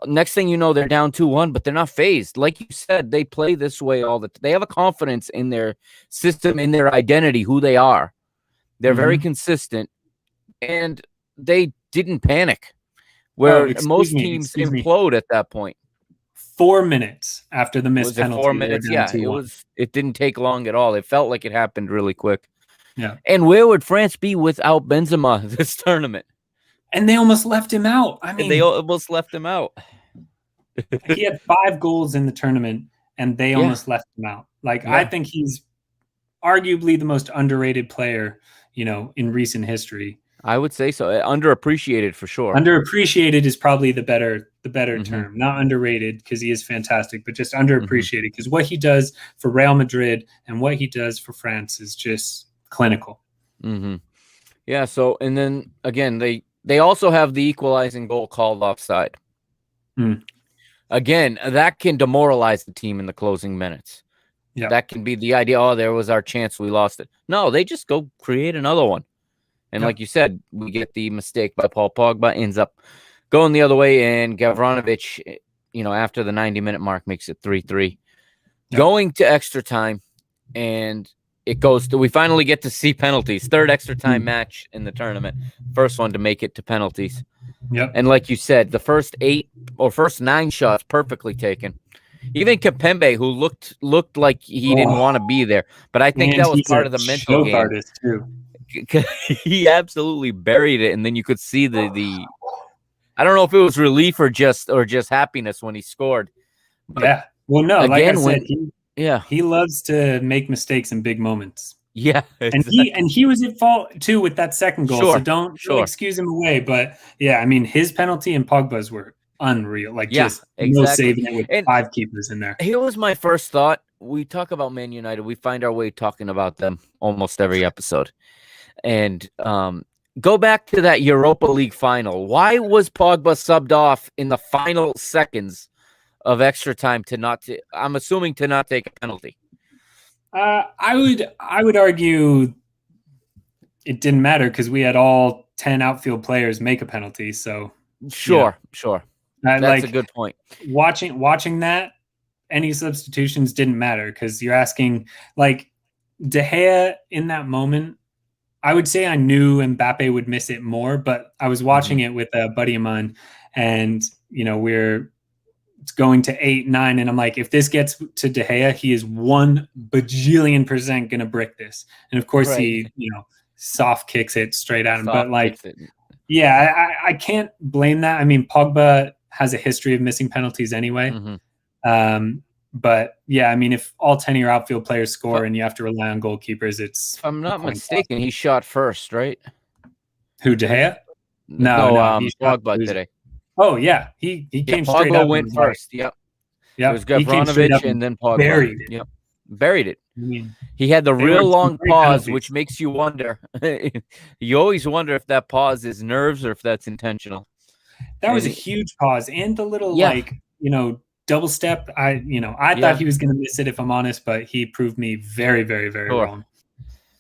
Next thing you know, they're down 2-1, but they're not phased. Like you said, they play this way they have a confidence in their system, in their identity, who they are. They're very Mm-hmm. consistent, and they didn't panic, Oh, where most teams excuse me. implode at that point. 4 minutes after the missed Was it 4 penalty, they were minutes? down Yeah, 2-1. it didn't take long at all. It felt like it happened really quick. Yeah. And where would France be without Benzema this tournament? And they almost left him out. I And they mean, almost left him out. he had 5 goals in the tournament and they Yeah. almost left him out. Like, I Yeah. think he's arguably the most underrated player, in recent history. I would say so. Underappreciated for sure. Underappreciated is probably the better Mhm. term. Not underrated because he is fantastic, but just Mhm. underappreciated because what he does for Real Madrid and what he does for France is just clinical. Mhm. Yeah, so and then again, they also have the equalizing goal called offside. Mm. Again, that can demoralize the team in the closing minutes. Yeah. That can be the idea, oh, there was our chance, we lost it. No, they just go create another one. And Yeah. like you said, we get the mistake by Paul Pogba, ends up going the other way, and Gavranovic, after the 90-minute mark, makes it 3-3. Yeah. Going to extra time, and we finally get to see penalties. Third extra time match in the tournament. First one to make it to penalties. Yep. And like you said, the first 9 shots perfectly taken. Even Kimpembe, who looked like he didn't want to be there, but I think And that was he's part a of the mental choke game. artist too. He absolutely buried it, and then you could see the I don't know if it was relief or just happiness when he scored. But yeah. Well, no, like I said, he loves to make mistakes in big moments. Yeah, exactly. And he was at fault too with that second goal. Sure, So don't sure. excuse him away. But yeah, I mean, his penalty and Pogba's were unreal. Like, just no saving it with 5 keepers in there. Here was my first thought. We talk about Man United. We find our way talking about them almost every episode. And go back to that Europa League final. Why was Pogba subbed off in the final seconds of extra time I'm assuming to not take a penalty? I would argue it didn't matter because we had all 10 outfield players make a penalty. So sure. That's a good point. Watching that, any substitutions didn't matter because you're asking, like, De Gea in that moment. I would say I knew Mbappe would miss it more, but I was watching it with a buddy of mine, and we're going to 8-9, and I'm like, if this gets to De Gea, he is 1 bajillion% gonna brick this. And of course, he soft kicks it straight at him. But like, yeah, I can't blame that. I mean, Pogba has a history of missing penalties anyway. But yeah, I mean, if all 10 of your outfield players score and you have to rely on goalkeepers, it's. If I'm not mistaken, he shot first, right? Who, De Gea? No, he shot Pogba today. Oh yeah, he came straight up. Pogba went first. Yep. Yeah, it was Gavranovic and then Pogba. Buried it. Yep, buried it. I mean, he had the real long pause, penalties. which makes you wonder. You always wonder if that pause is nerves or if that's intentional. That was a huge pause, and the little double step. I thought he was going to miss it, if I'm honest, but he proved me very, very, very wrong.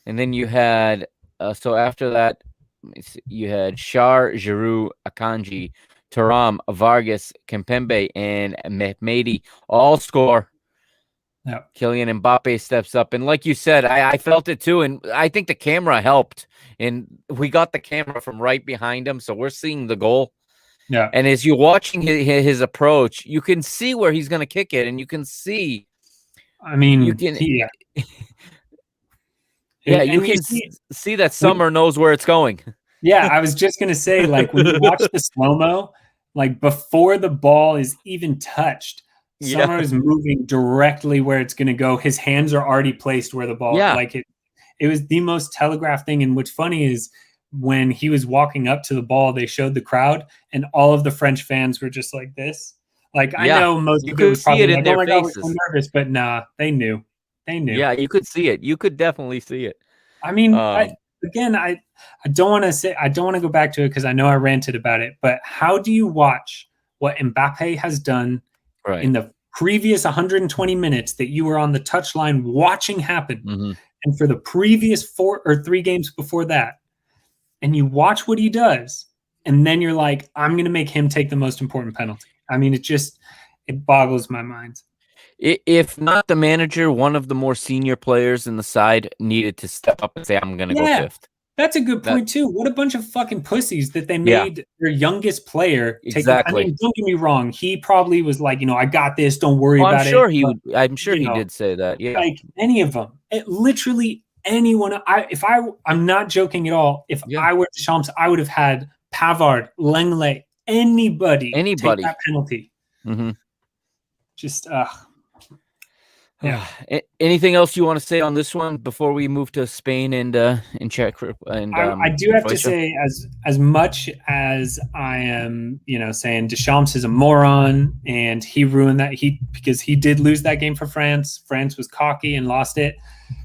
And then you had so after that, you had Shar, Giroud, Akanji, Thuram, Vargas, Kimpembe, and Mehmedi all score. Yeah. Kylian Mbappe steps up, and like you said, I felt it too, and I think the camera helped, and we got the camera from right behind him, so we're seeing the goal. Yeah. And as you're watching his approach, you can see where he's going to kick it, and you can see. I mean, you can. Yeah, you can see that Summer knows where it's going. Yeah, I was just going to say, like, when you watch the slow-mo, like, before the ball is even touched, Summer is moving directly where it's going to go. His hands are already placed where the ball, like, it was the most telegraphed thing. And what's funny is when he was walking up to the ball, they showed the crowd, and all of the French fans were just like this. Like, I Yeah, know most you of it could was see probably it in like, "Oh their my god, we're so faces. nervous," but nah, they knew. They knew. Yeah, you could see it. You could definitely see it. I mean, Um, I don't wanna say I don't wanna go back to it because I know I ranted about it, but how do you watch what Mbappe has done right. in the previous 120 minutes that you were on the touchline watching happen, Hmm. and for the previous 4 or 3 games before that, and you watch what he does, and then you're like, "I'm gonna make him take the most important penalty." I mean, it boggles my mind. If not the manager, one of the more senior players in the side needed to step up and say, "I'm going to go Yeah, fifth." that's a good That, point too. What a bunch of fucking pussies that they yeah, made their youngest player take the I exactly. mean, don't get me wrong, he probably was like, "I got this, don't worry Oh, I'm about it," sure he but, would. I'm sure you he know did say that. Yeah, like any of them. Literally anyone. I'm not joking at all. If yeah. I were Deschamps, I would have had Pavard, Lenglet, anybody take Anybody. that penalty. Hmm. Just yeah. Anything else you want to say on this one before we move to Spain and Czech and I do have to Croatia? say, as much as I am, saying Deschamps is a moron and he ruined that because he did lose that game for France. France was cocky and lost it.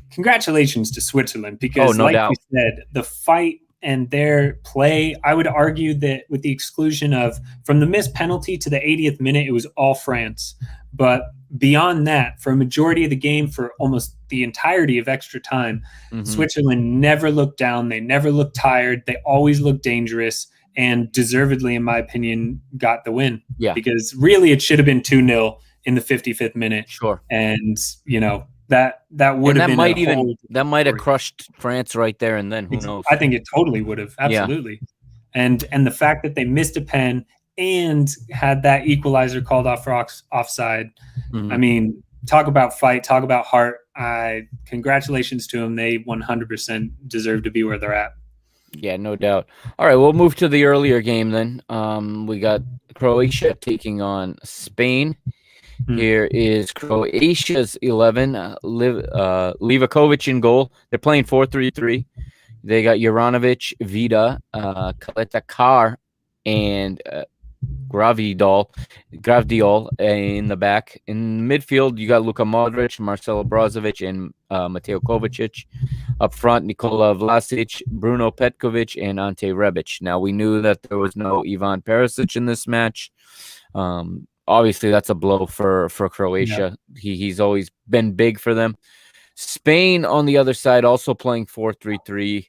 Congratulations to Switzerland Oh, because, no like you doubt. said, the fight and their play, I would argue that with the exclusion of from the missed penalty to the 80th minute, it was all France. But beyond that, for a majority of the game, for almost the entirety of extra time, Hmm. Switzerland never looked down. They never looked tired. They always looked dangerous and deservedly, in my opinion, got the win. Yeah, Because really, it should have been 2-0 in the 55th minute. sure. And, that would And have been a whole that different might have story. crushed France right there and then. Who knows? I think it totally would have, Yeah. absolutely. And the fact that they missed a pen and had that equalizer called off for offside. Hmm. I mean, talk about fight, talk about heart. Congratulations to them. They 100% deserve to be where they're at. Yeah, no doubt. All right, we'll move to the earlier game then. We got Croatia taking on Spain. Here is Croatia's 11. Livakovic in goal. They're playing 4-3-3. They got Juranovic, Vida, Kaleta Kar, and Gravdiol in the back. In midfield, you got Luka Modric, Marcelo Brozovic, and Mateo Kovacic. Up front, Nikola Vlasic, Bruno Petkovic, and Ante Rebic. Now, we knew that there was no Ivan Perisic in this match. Obviously, that's a blow for Croatia. Yeah. He's always been big for them. Spain, on the other side, also playing 4-3-3.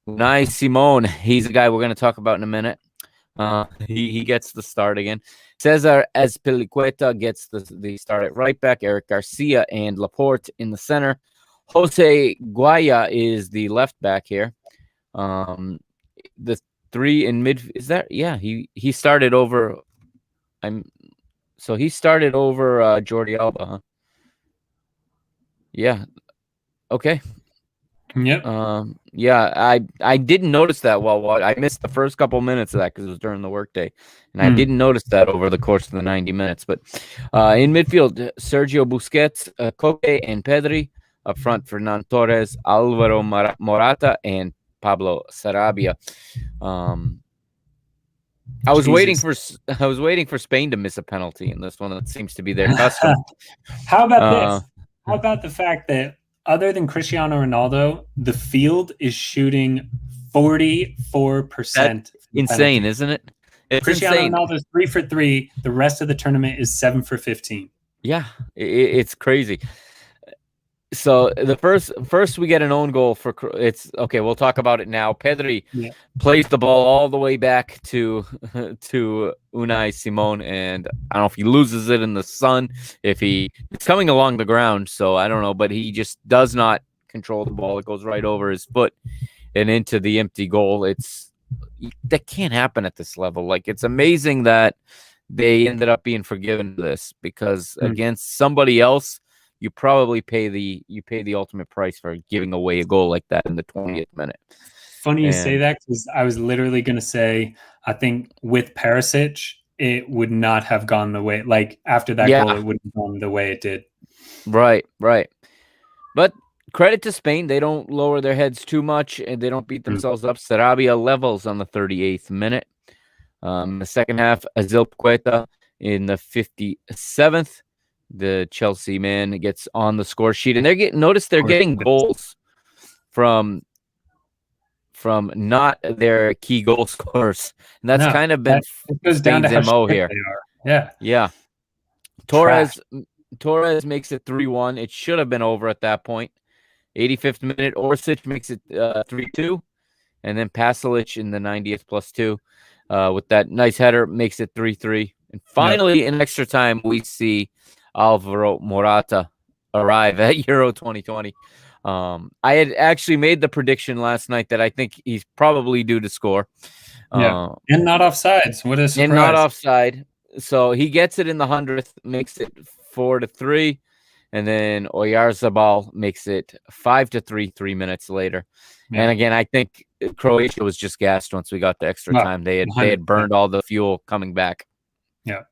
Unai Simon, he's a guy we're going to talk about in a minute. He gets the start again. Cesar Azpilicueta gets the start at right back. Eric Garcia and Laporte in the center. Jose Guaya is the left back here. The three in mid is that? Yeah, he started over. He started over Jordi Alba. Huh? Yeah. Okay. Yep. Yeah, I didn't notice that I missed the first couple minutes of that because it was during the workday, and I didn't notice that over the course of the 90 minutes. But in midfield, Sergio Busquets, Koke, and Pedri. Up front, Fernan Torres, Alvaro Morata, and Pablo Sarabia. I was waiting for Spain to miss a penalty in this one. That seems to be their custom. How about this? How about the fact that other than Cristiano Ronaldo, the field is shooting 44%. That's insane, isn't it? It's Cristiano insane. Ronaldo's 3 for 3. The rest of the tournament is 7 for 15. Yeah, it's crazy. So the first we get an own goal for it's okay. We'll talk about it now. Pedri plays the ball all the way back to Unai Simon, and I don't know if he loses it in the sun, if it's coming along the ground. So I don't know, but he just does not control the ball. It goes right over his foot and into the empty goal. That can't happen at this level. Like, it's amazing that they ended up being forgiven for this, because against somebody else, you probably pay the ultimate price for giving away a goal like that in the 20th minute. Funny you say that, because I was literally going to say, I think with Perisic, it would not have gone the way, like after that goal, it wouldn't have gone the way it did. Right. But credit to Spain. They don't lower their heads too much, and they don't beat themselves up. Sarabia levels on the 38th minute. The second half, Azpilicueta in the 57th. The Chelsea man gets on the score sheet, and they're getting goals from not their key goal scorers, and that's kind of been it goes down to how MO shit here. they are. Yeah. Torres makes it 3-1. It should have been over at that point. 85th minute, Orsic makes it 3-2, and then Pasalic in the 90th +2 with that nice header makes it 3-3. And finally, in extra time, we see Alvaro Morata arrive at Euro 2020. I had actually made the prediction last night that I think he's probably due to score. And not offsides. What a surprise. And not offside. So he gets it in the 100th, makes it 4-3. And then Oyarzabal makes it 5-3 3 minutes later. Yeah. And again, I think Croatia was just gassed once we got to extra time. They had burned all the fuel coming back. Yeah.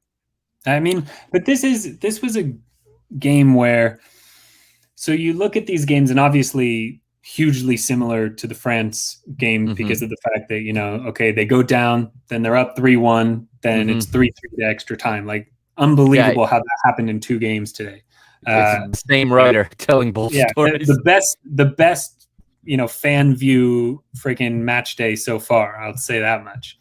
I mean, but this was a game where, so you look at these games, and obviously hugely similar to the France game because of the fact that, okay, they go down, then they're up 3-1, then it's 3-3 to extra time. Like, unbelievable how that happened in 2 games today. It's the same writer telling both stories. The best, fan view freaking match day so far. I'll say that much.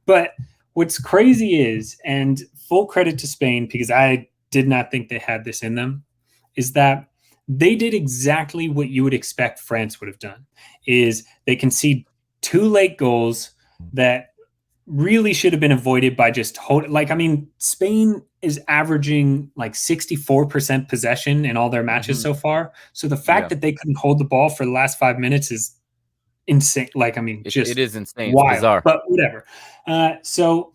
But what's crazy is, and full credit to Spain, because I did not think they had this in them, is that they did exactly what you would expect France would have done. Is they concede 2 late goals that really should have been avoided by just Spain is averaging like 64% possession in all their matches so far. So the fact that they couldn't hold the ball for the last 5 minutes is insane. It is insane. Wild, it's bizarre. But whatever. So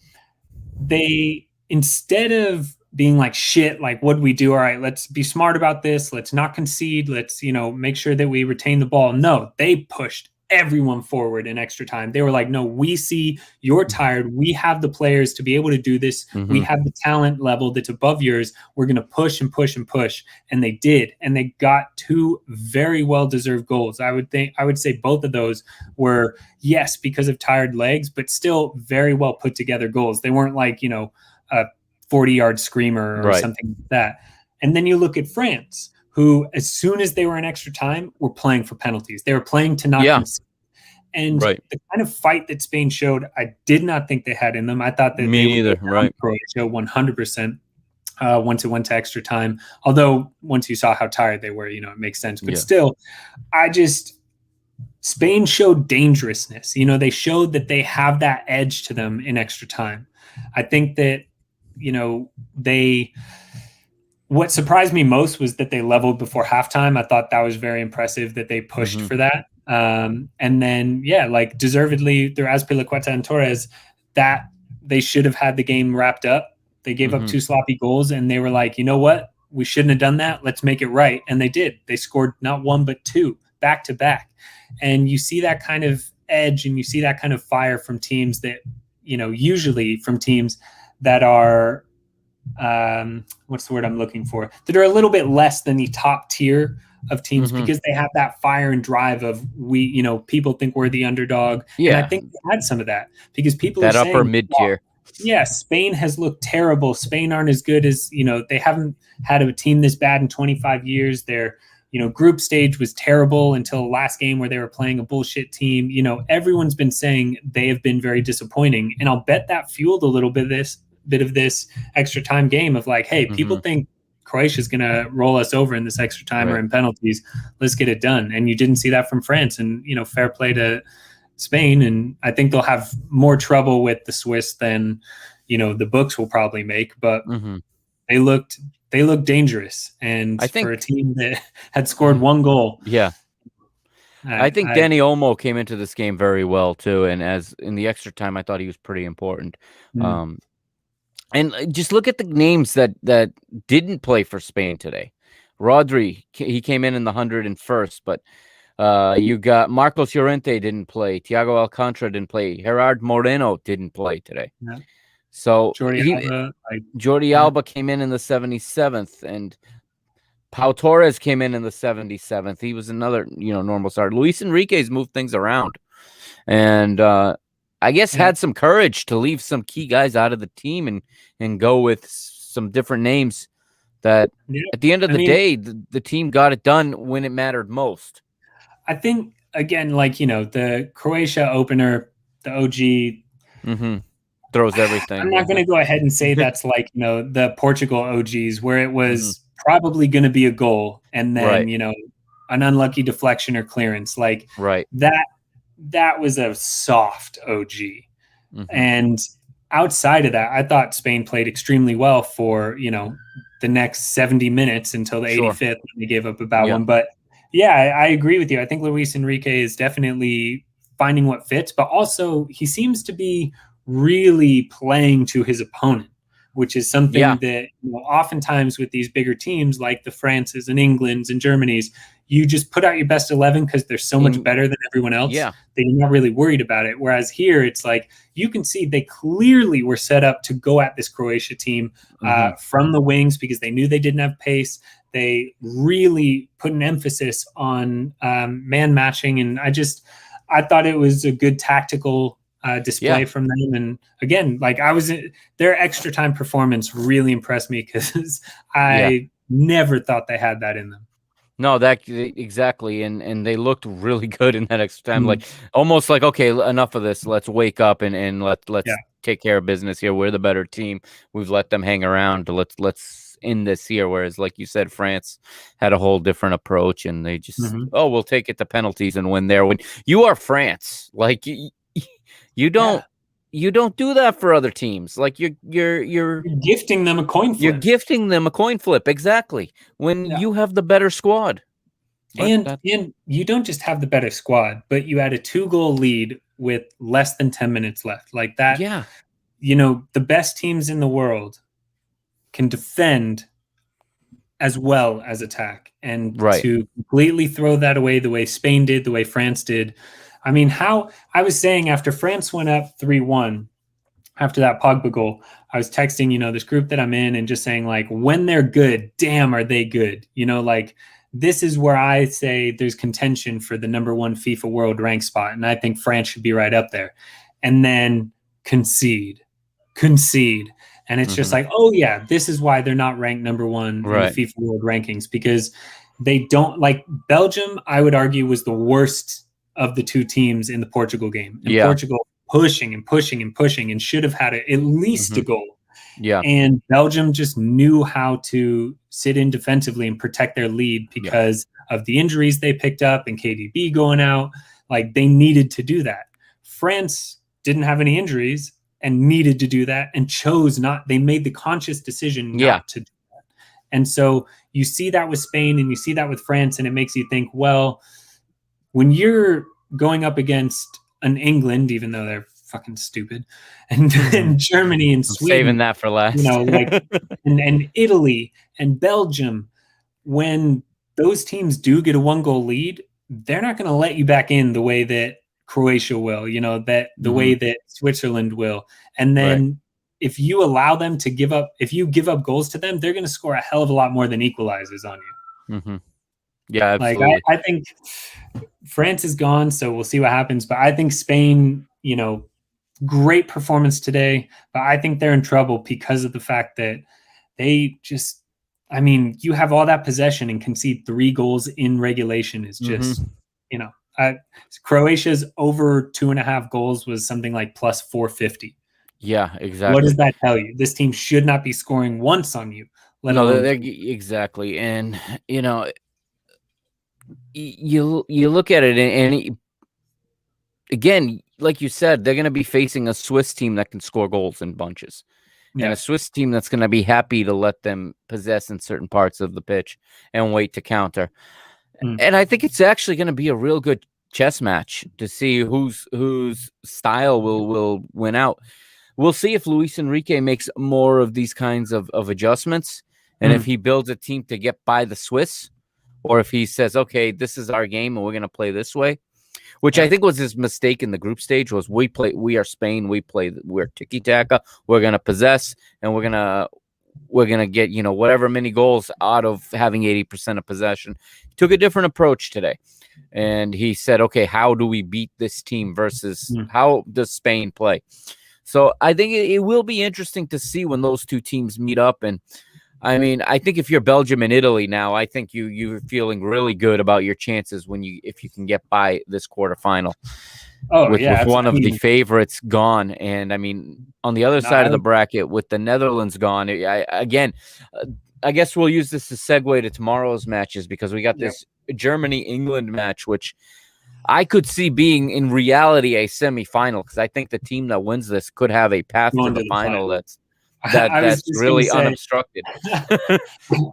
they, instead of being like, shit, like, what do we do? All right, let's be smart about this. Let's not concede. Let's, make sure that we retain the ball. No, they pushed everyone forward in extra time. They were like, no, we see you're tired. We have the players to be able to do this. We have the talent level that's above yours. We're going to push and push and push. And they did. And they got 2 very well-deserved goals. I would say both of those were, yes, because of tired legs, but still very well put together goals. They weren't like, a 40-yard screamer or something like that. And then you look at France, who, as soon as they were in extra time, were playing for penalties. They were playing to not concede. And the kind of fight that Spain showed, I did not think they had in them. I thought that they would Croatia 100% once it went to extra time. Although once you saw how tired they were, it makes sense. But still, Spain showed dangerousness. They showed that they have that edge to them in extra time. I think that, what surprised me most was that they leveled before halftime. I thought that was very impressive that they pushed for that. And then, deservedly, through Azpilicueta and Torres, that they should have had the game wrapped up. They gave up 2 sloppy goals, and they were like, you know what? We shouldn't have done that. Let's make it right. And they did. They scored not 1, but 2 back to back. And you see that kind of edge, and you see that kind of fire from teams that, usually from teams that are, what's the word I'm looking for? That are a little bit less than the top tier of teams because they have that fire and drive of people think we're the underdog. Yeah. And I think they had some of that because people that are upper saying, mid tier. Yeah, Spain has looked terrible. Spain aren't as good as, they haven't had a team this bad in 25 years. Their, group stage was terrible until last game where they were playing a bullshit team. Everyone's been saying they have been very disappointing. And I'll bet that fueled a little bit of this extra time game of like, hey, people think Croatia's going to roll us over in this extra time or in penalties. Let's get it done. And you didn't see that from France. And, fair play to Spain. And I think they'll have more trouble with the Swiss than, the books will probably make. But they looked dangerous. And I think, for a team that had scored 1 goal. Yeah. I think Dani Olmo came into this game very well, too. And as in the extra time, I thought he was pretty important. And just look at the names that didn't play for Spain today. Rodri, he came in the 101st, but you got Marcos Llorente didn't play. Thiago Alcantara didn't play. Gerard Moreno didn't play today. Yeah. So Jordi Alba came in the 77th, and Pau Torres came in the 77th. He was another, normal starter. Luis Enrique's moved things around. And I guess, And had some courage to leave some key guys out of the team and go with some different names that yeah, at the end of I the mean, day, the team got it done when it mattered most. I think again, like the Croatia opener, the OG. Mm-hmm. Throws I'm everything. not going Yeah. to go ahead and say that's like the Portugal OGs where it Mm-hmm. was probably going to be a goal and then Right. an unlucky deflection or clearance like Right. that. That was a soft OG. Mm-hmm. And outside of that, I thought Spain played extremely well for, the next 70 minutes until the Sure. 85th when they gave up a bad Yeah. one. But yeah, I agree with you. I think Luis Enrique is definitely finding what fits, but also he seems to be really playing to his opponent, which is Yeah. something that oftentimes with these bigger teams like the Frances and Englands and Germanys, you just put out your best 11 because they're so much In better than everyone else yeah. that you're not really worried about it. Whereas here, it's like you can see they clearly were set up to go at this Croatia team Mm-hmm. from the wings because they knew they didn't have pace. They really put an emphasis on man matching, and I thought it was a good tactical display Yeah. from them. And again, like their extra time performance really impressed me because Yeah. I never thought they had that in them. No, that exactly, and they looked really good in that extra time, Mm, like almost like, okay, enough of this. Let's wake up and yeah. let's take care of business here. We're the better team. We've let them hang around. Let's end this here. Whereas, like you said, France had a whole different approach, and they just, Mm-hmm. oh, we'll take it to penalties and win there. When you are France, like you Yeah. don't you don't do that for other teams. Like You're gifting them a coin you're flip. gifting them a coin flip, exactly, when Yeah. you have the better squad. But And that, and you don't just have the better squad, but you had a 2-goal lead with less than 10 minutes left. Like that, yeah, the best teams in the world can defend as well as attack. And right. to completely throw that away the way Spain did, the way France did. I mean, how I was saying after France went up 3-1 after that Pogba goal, I was texting, this group that I'm in and just saying, like, when they're good, damn, are they good? Like, this is where I say there's contention for the number one FIFA world rank spot. And I think France should be right up there. And then concede. And it's just Mm-hmm. like, oh, yeah, this is why they're not ranked number one in the Right. FIFA world rankings because they don't like Belgium, I would argue, was the worst of the two teams in the Portugal game. And Yeah. Portugal pushing and pushing and pushing and should have had at least Mm-hmm. a goal. Yeah. And Belgium just knew how to sit in defensively and protect their lead because of the injuries they picked up and KDB going out. Like they needed to do that. France didn't have any injuries and needed to do that and chose not. They made the conscious decision not to do that. And so you see that with Spain and you see that with France, and it makes you think, well, when you're going up against an England, even though they're fucking stupid, and Germany and Sweden, saving that for last. like and Italy and Belgium, when those teams do get a 1-goal lead, they're not going to let you back in the way that Croatia will, that the way that Switzerland will. And then if you allow them to if you give up goals to them, they're going to score a hell of a lot more than equalizes on you. Mm-hmm. Yeah, absolutely. absolutely. I think France is gone, so we'll see what happens. But I think Spain, great performance today, but I think they're in trouble because of the fact that they just, you have all that possession and concede 3 goals in regulation is just, Croatia's over 2.5 goals was something like plus 450. Yeah, exactly. What does that tell you? This team should not be scoring once on you, let alone exactly. And you look at it and again, like you said, they're going to be facing a Swiss team that can score goals in bunches. And a Swiss team that's going to be happy to let them possess in certain parts of the pitch and wait to counter. And I think it's actually going to be a real good chess match to see whose style will win out. We'll see if Luis Enrique makes more of these kinds of adjustments and if he builds a team to get by the Swiss, or if he says, okay, this is our game and we're going to play this way. Which I think was his mistake in the group stage was we are Spain, we're tiki-taka, we're gonna possess, and we're gonna get whatever many goals out of having 80% of possession. Took a different approach today. and he said, okay, how do we beat this team versus Mm. how does Spain play? So I think it will be interesting to see when those two teams meet up. And I mean, I think if you're Belgium and Italy now, I think you're feeling really good about your chances if you can get by this quarterfinal. Oh with yeah, one I of the mean, favorites gone. And I mean, on the other no, side of the bracket with the Netherlands gone, I guess we'll use this to segue to tomorrow's matches because we got yep. this Germany-England match, which I could see being in reality a semifinal because I think the team that wins this could have a path to Going the to the final final. I was that's just gonna really say, unobstructed.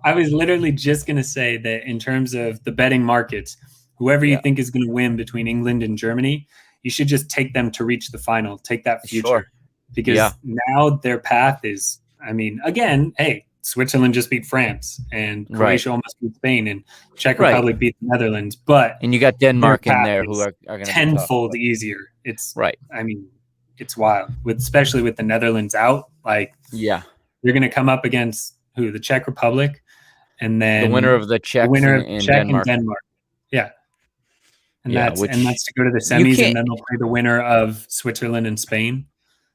I was literally just gonna say that in terms of the betting markets, whoever you Yeah, think is going to win between England and Germany, you should just take them to reach the final. Take that sure. future, because Yeah, now their path is. I mean, again, hey, Switzerland just beat France, and right, Croatia almost beat Spain, and Czech right. Republic beat the Netherlands, but And you got their Denmark in path there who is are going to be tough. tenfold easier. It's, Right. I mean, it's wild. Especially with the Netherlands out, like Yeah. they're going to come up against who? The Czech Republic, and The winner then of the the Czechs winner of and Czech and Denmark. Denmark. Yeah, and Yeah, that's which to go to the you semis, and can't. then they'll play the winner of Switzerland and Spain.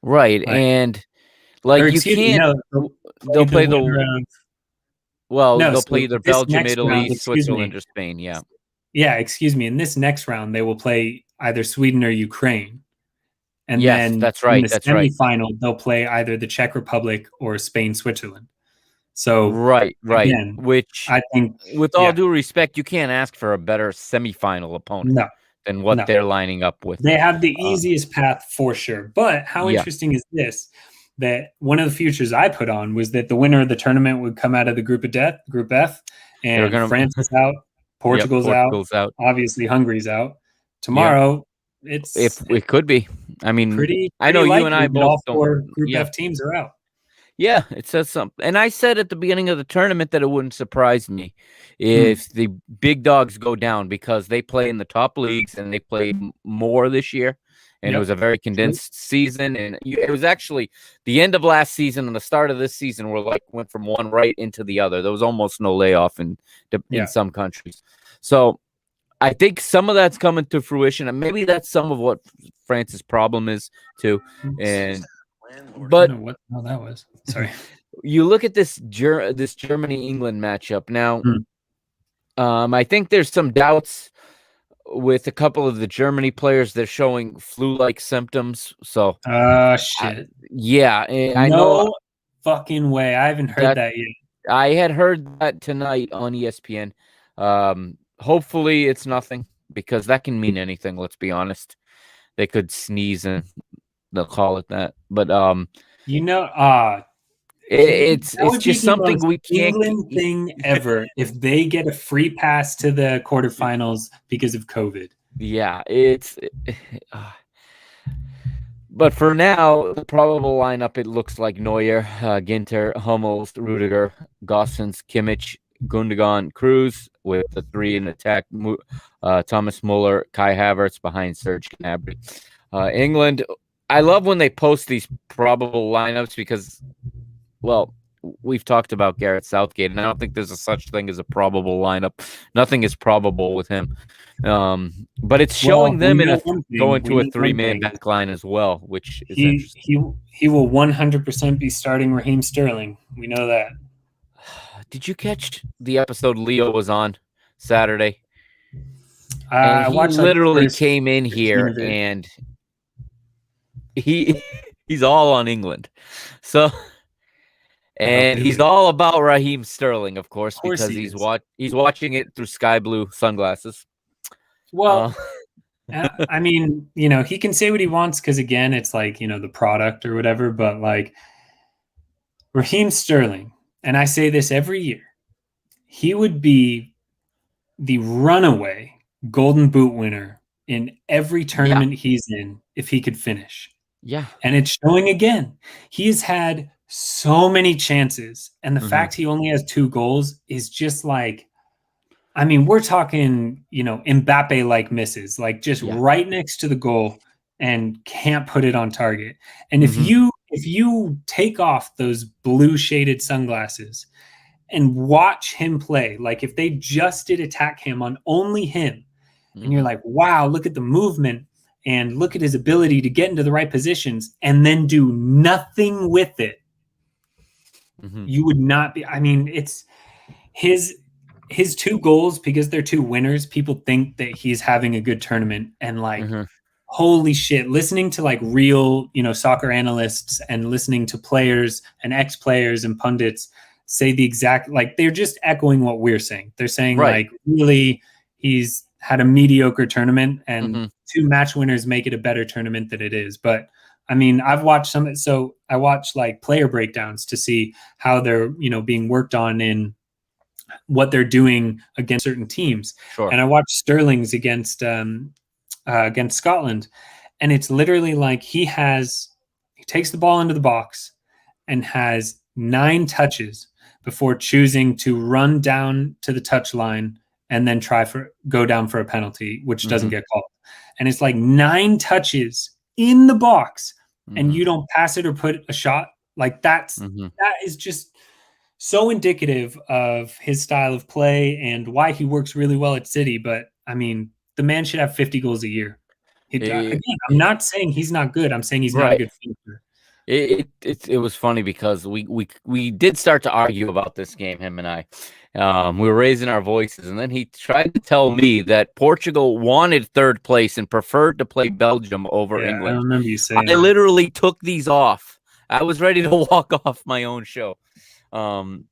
Right. Like, And or like you excuse me, can't. no, They'll the play winner the of no. they'll play So either this Belgium, next round, Italy, excuse Switzerland, me, or Spain. Yeah. yeah, excuse me. In this next round, they will play either Sweden or Ukraine, and Yes, then that's in right. the That's right. semifinal, they'll play either the Czech Republic or Spain, Switzerland. So Right. Right. again, Which, I think, with all yeah, due respect, you can't ask for a better semifinal opponent no, than what no. they're lining up with. They have the easiest path for sure. But how Yeah, interesting is this? That one of the futures I put on was that the winner of the tournament would come out of the group of death, Group F, they're and gonna. France is out, Yep, Portugal's out, Portugal's out. obviously Hungary's out. Yeah, Tomorrow, if it's it could be. I mean, I pretty know you and likely I that both all don't. four Group Yeah, F teams are out. yeah, it says something. And I said at the beginning of the tournament that it wouldn't surprise me Hmm. if the big dogs go down because they play in the top leagues and they played more this year. And it was Yep. a very True. condensed season. And it was actually the end of last season and the start of this season were like went from one right into the other. There was almost no layoff in Yeah. some countries. So I think some of that's coming to fruition. And maybe that's some of what France's problem is too. And I but don't know what the hell that was. Sorry. you look at this Germany England matchup now. I think there's some doubts with a couple of the Germany players. They're showing flu-like symptoms. So, Shit. yeah, I know No fucking way. I haven't heard that that yet. I had heard that tonight on ESPN. Hopefully, it's nothing because that can mean anything. Let's be honest. They could sneeze and they'll call it that. But You know, it's that would be just the something most we can't. England thing ever if they get a free pass to the quarterfinals because of COVID. Yeah, it's. But for now, the probable lineup, it looks like Neuer, Ginter, Hummels, Rudiger, Gosens, Kimmich, Gundogan, Cruz, with the three in attack, Thomas Muller, Kai Havertz behind Serge Gnabry. England, I love when they post these probable lineups because, well, we've talked about Gareth Southgate, and I don't think there's a such thing as a probable lineup. Nothing is probable with him. But it's showing them going to a three-man back line as well, which is interesting. He will 100% be starting Raheem Sterling. We know that. Did you catch the episode Leo was on Saturday? I And he watched literally came in here and he's all on England. So and he's all about Raheem Sterling, of course because he's watching it through sky blue sunglasses. Well, I mean, he can say what he wants because, again, it's like, the product or whatever. But like Raheem Sterling, and I say this every year, he would be the runaway Golden Boot winner in every tournament he's in if he could finish. Yeah. And it's showing again. He's had so many chances. And the fact he only has 2 goals is just like, I mean, we're talking, Mbappe-like misses, like just right next to the goal and can't put it on target. And if you take off those blue shaded sunglasses and watch him play, like if they just did attack ham on only him, and you're like, wow, look at the movement and look at his ability to get into the right positions and then do nothing with it. You would not be. I mean, it's his 2 goals, because they're 2 winners. People think that he's having a good tournament, and like, holy shit, listening to like real, soccer analysts and listening to players and ex-players and pundits say the exact, like, they're just echoing what we're saying. They're saying like, really, he's had a mediocre tournament, and 2 match winners make it a better tournament than it is. But I mean, I've watched some, so I watched like player breakdowns to see how they're, being worked on in what they're doing against certain teams. Sure. And I watched Sterling's against Scotland, and it's literally like he takes the ball into the box and has 9 touches before choosing to run down to the touch line and then go down for a penalty, which doesn't get called. And it's like 9 touches in the box, and you don't pass it or put a shot. Like, that is just so indicative of his style of play and why he works really well at City. But I mean, the man should have 50 goals a year. Again, I'm not saying he's not good. I'm saying he's not a good finisher. It was funny because we did start to argue about this game, him and I. We were raising our voices, and then he tried to tell me that Portugal wanted 3rd place and preferred to play Belgium over England. I remember you saying I literally took these off. I was ready to walk off my own show. No.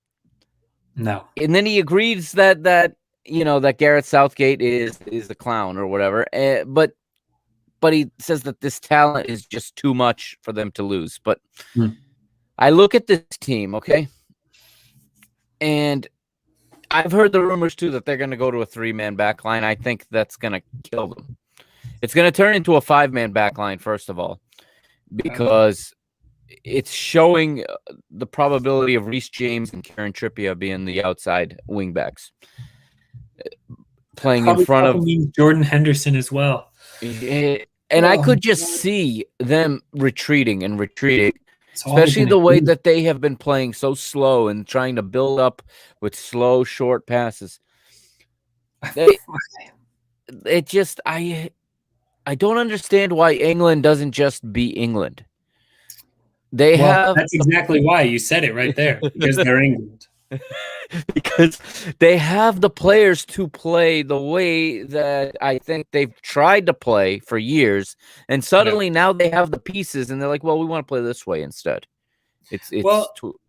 And then he agrees that that Gareth Southgate is the clown or whatever. But he says that this talent is just too much for them to lose. But I look at this team, okay? And I've heard the rumors, too, that they're going to go to a 3-man back line. I think that's going to kill them. It's going to turn into a 5-man back line, first of all, because it's showing the probability of Reece James and Kieran Trippier being the outside wingbacks. Playing in front of Jordan Henderson as well. And I could just see them retreating, especially the way that they have been playing so slow and trying to build up with slow, short passes. I don't understand why England doesn't just be England. That's exactly why you said it right there, because they're England. Because they have the players to play the way that I think they've tried to play for years, and suddenly now they have the pieces, and they're like, "Well, we want to play this way instead."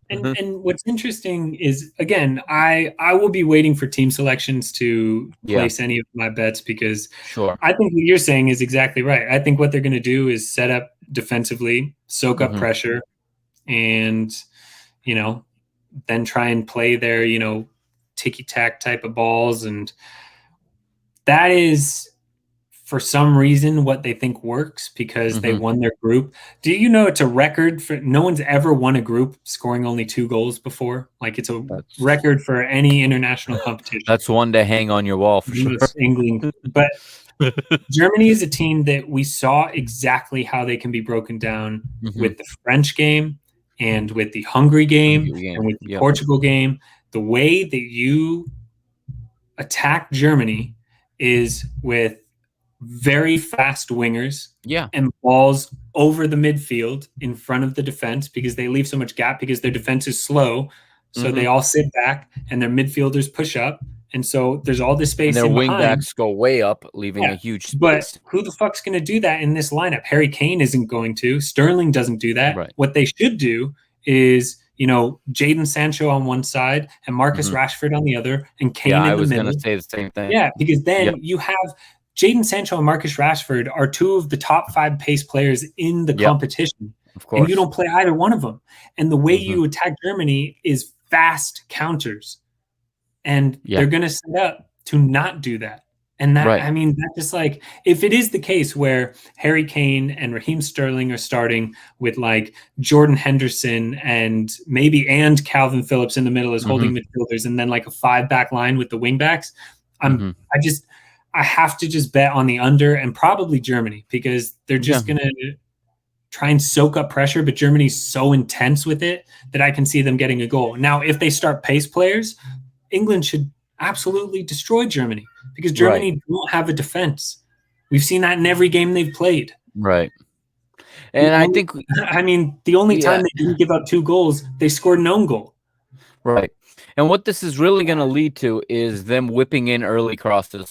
And what's interesting is, again, I will be waiting for team selections to place any of my bets, because I think what you're saying is exactly right. I think what they're going to do is set up defensively, soak up pressure, and then try and play their, ticky-tack type of balls. And that is, for some reason, what they think works, because they won their group. Do you know it's a record for no one's ever won a group scoring only 2 goals before? Like, it's a record for any international competition. That's one to hang on your wall for sure. England. But Germany is a team that we saw exactly how they can be broken down with the French game, and with the Hungary game, and with the Portugal game. The way that you attack Germany is with very fast wingers and balls over the midfield in front of the defense, because they leave so much gap, because their defense is slow. So they all sit back and their midfielders push up. And so there's all this space. And their wingbacks go way up, leaving a huge space. But who the fuck's going to do that in this lineup? Harry Kane isn't going to. Sterling doesn't do that. Right. What they should do is, Jadon Sancho on one side and Marcus Rashford on the other, and Kane in the middle. I was going to say the same thing. Yeah, because then you have Jadon Sancho and Marcus Rashford are 2 of the top 5 pace players in the competition. Of course. And you don't play either one of them. And the way you attack Germany is fast counters. And they're going to set up to not do that. And that, I mean, that just, like, if it is the case where Harry Kane and Raheem Sterling are starting with like Jordan Henderson and Calvin Phillips in the middle as holding midfielders, and then like a 5-back line with the wingbacks, I have to just bet on the under, and probably Germany, because they're just going to try and soak up pressure. But Germany's so intense with it that I can see them getting a goal. Now, if they start pace players, England should absolutely destroy Germany because Right. Germany don't have a defense. We've seen that in every game they've played. Right. The And I only, think, I mean, the only yeah, time they didn't give up 2 goals, they scored an own goal. right. And what this is really going to lead to is them whipping in early crosses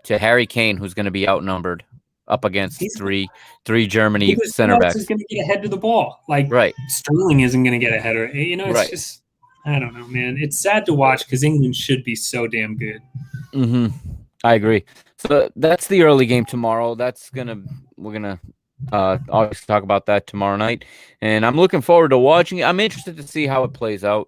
to Harry Kane, who's going to be outnumbered up against He's three Germany because who center else is backs. going to get ahead to the ball? Like Right. Sterling isn't going to get ahead, or it's Right. just I don't know, man. It's sad to watch because England should be so damn good. I agree. So that's the early game tomorrow. We're gonna obviously talk about that tomorrow night, and I'm looking forward to watching it. I'm interested to see how it plays out.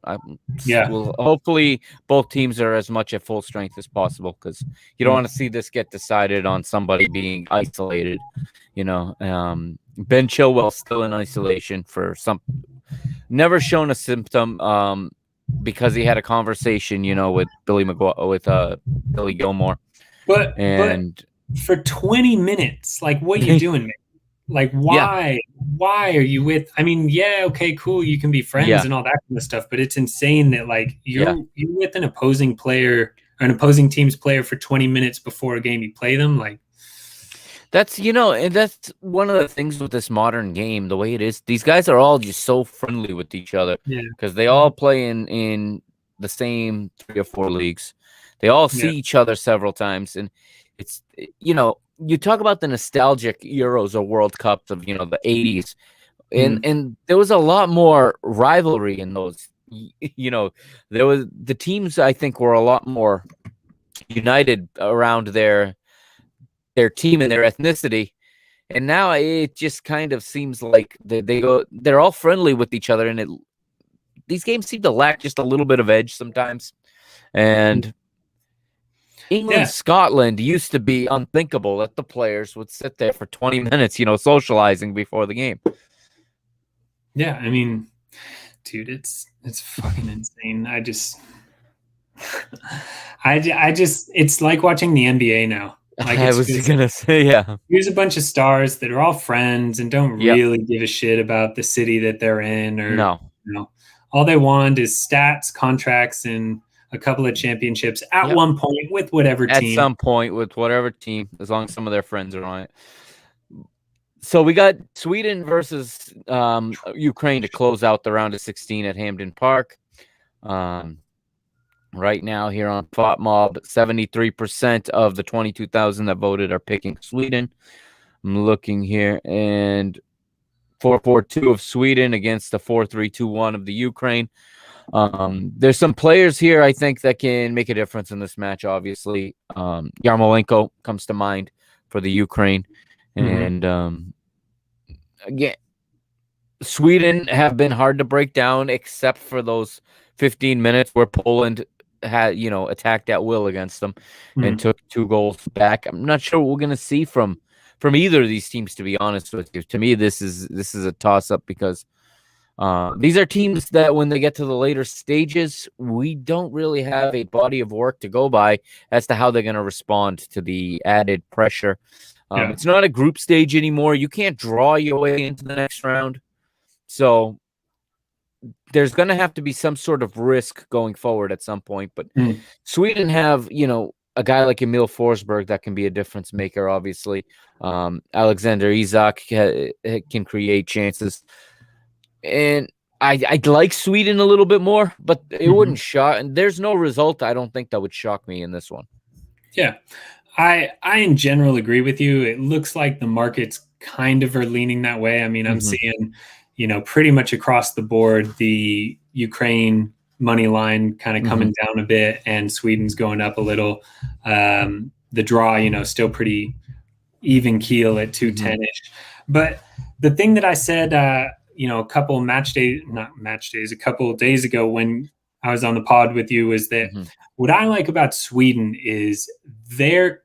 Yeah. Well, hopefully both teams are as much at full strength as possible because you don't want to see this get decided on somebody being isolated. Ben Chilwell still in isolation for never shown a symptom. Because he had a conversation, with Billy Gilmore, But and for 20 minutes, like what you doing, man? Like yeah, why are you with I mean, yeah, okay, cool, you can be friends yeah, and all that kind of stuff, but it's insane that like yeah. you're with an opposing player or an opposing team's player for 20 minutes before a game you play them. Like That's and that's one of the things with this modern game, the way it is. These guys are all just so friendly with each other yeah, because they all play in the same 3 or 4 leagues. They all see yeah. each other several times, and it's you talk about the nostalgic Euros or World Cups of the 80s, Mm, and there was a lot more rivalry in those. There was the teams I think were a lot more united around their team and their ethnicity. And now it just kind of seems like they're all friendly with each other, and these games seem to lack just a little bit of edge sometimes. And England yeah. Scotland used to be unthinkable that the players would sit there for 20 minutes, socializing before the game. Yeah, I mean, dude, it's fucking insane. I just it's like watching the NBA now. Like I it's was just gonna say, yeah, here's a bunch of stars that are all friends and don't yep, really give a shit about the city that they're in or no, all they want is stats, contracts, and a couple of championships at yep. one point with whatever At team. some point with whatever team, as long as some of their friends are on it. So we got Sweden versus Ukraine to close out the round of 16 at Hampden Park. Right now here on FOTMob, 73% of the 22,000 that voted are picking Sweden. I'm looking here, and 4-4-2 of Sweden against the 4-3-2-1 of the Ukraine. There's some players here I think that can make a difference in this match, obviously. Yarmolenko comes to mind for the Ukraine. And again, Sweden have been hard to break down except for those 15 minutes where Poland had, attacked at will against them and took 2 goals back. I'm not sure what we're going to see from either of these teams, to be honest with you. To me, this is a toss up because these are teams that when they get to the later stages, we don't really have a body of work to go by as to how they're going to respond to the added pressure. Yeah. It's not a group stage anymore. You can't draw your way into the next round. So there's going to have to be some sort of risk going forward at some point. But Sweden have, a guy like Emil Forsberg that can be a difference maker, obviously. Alexander Isak can create chances. And I'd like Sweden a little bit more, but it wouldn't shock. And there's no result, I don't think, that would shock me in this one. Yeah. I in general agree with you. It looks like the markets kind of are leaning that way. I mean, I'm seeing, pretty much across the board, the Ukraine money line kind of coming down a bit and Sweden's going up a little. The draw, still pretty even keel at 210-ish. But the thing that I said, a couple a couple of days ago when I was on the pod with you is that what I like about Sweden is their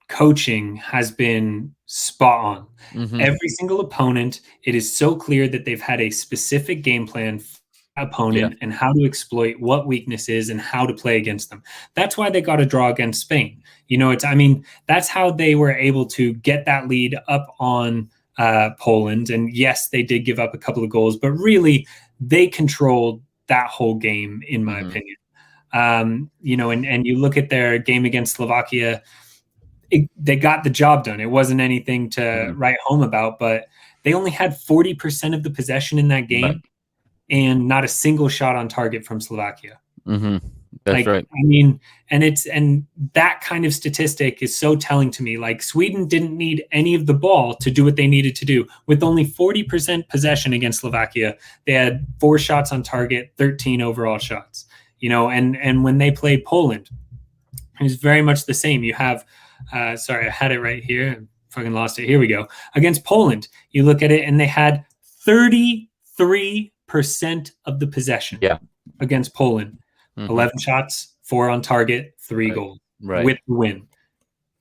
coaching has been spot on. Every single opponent, it is so clear that they've had a specific game plan for the opponent and how to exploit what weaknesses and how to play against them. That's why they got a draw against Spain. That's how they were able to get that lead up on Poland. And yes, they did give up a couple of goals, but really they controlled that whole game, in my opinion. You know, and you look at their game against Slovakia, they got the job done. It wasn't anything to write home about, but they only had 40% of the possession in that game, Right. and not a single shot on target from Slovakia. That's right. I mean, and that kind of statistic is so telling to me. Like, Sweden didn't need any of the ball to do what they needed to do. With only 40% possession against Slovakia, they had 4 shots on target, 13 overall shots. You know, and when they played Poland, it was very much the same. You have, sorry, I had it right here. I fucking lost it. Here we go. Against Poland, you look at it, and they had 33% of the possession. Yeah. Against Poland. 11 shots, 4 on target, 3 goals with the win.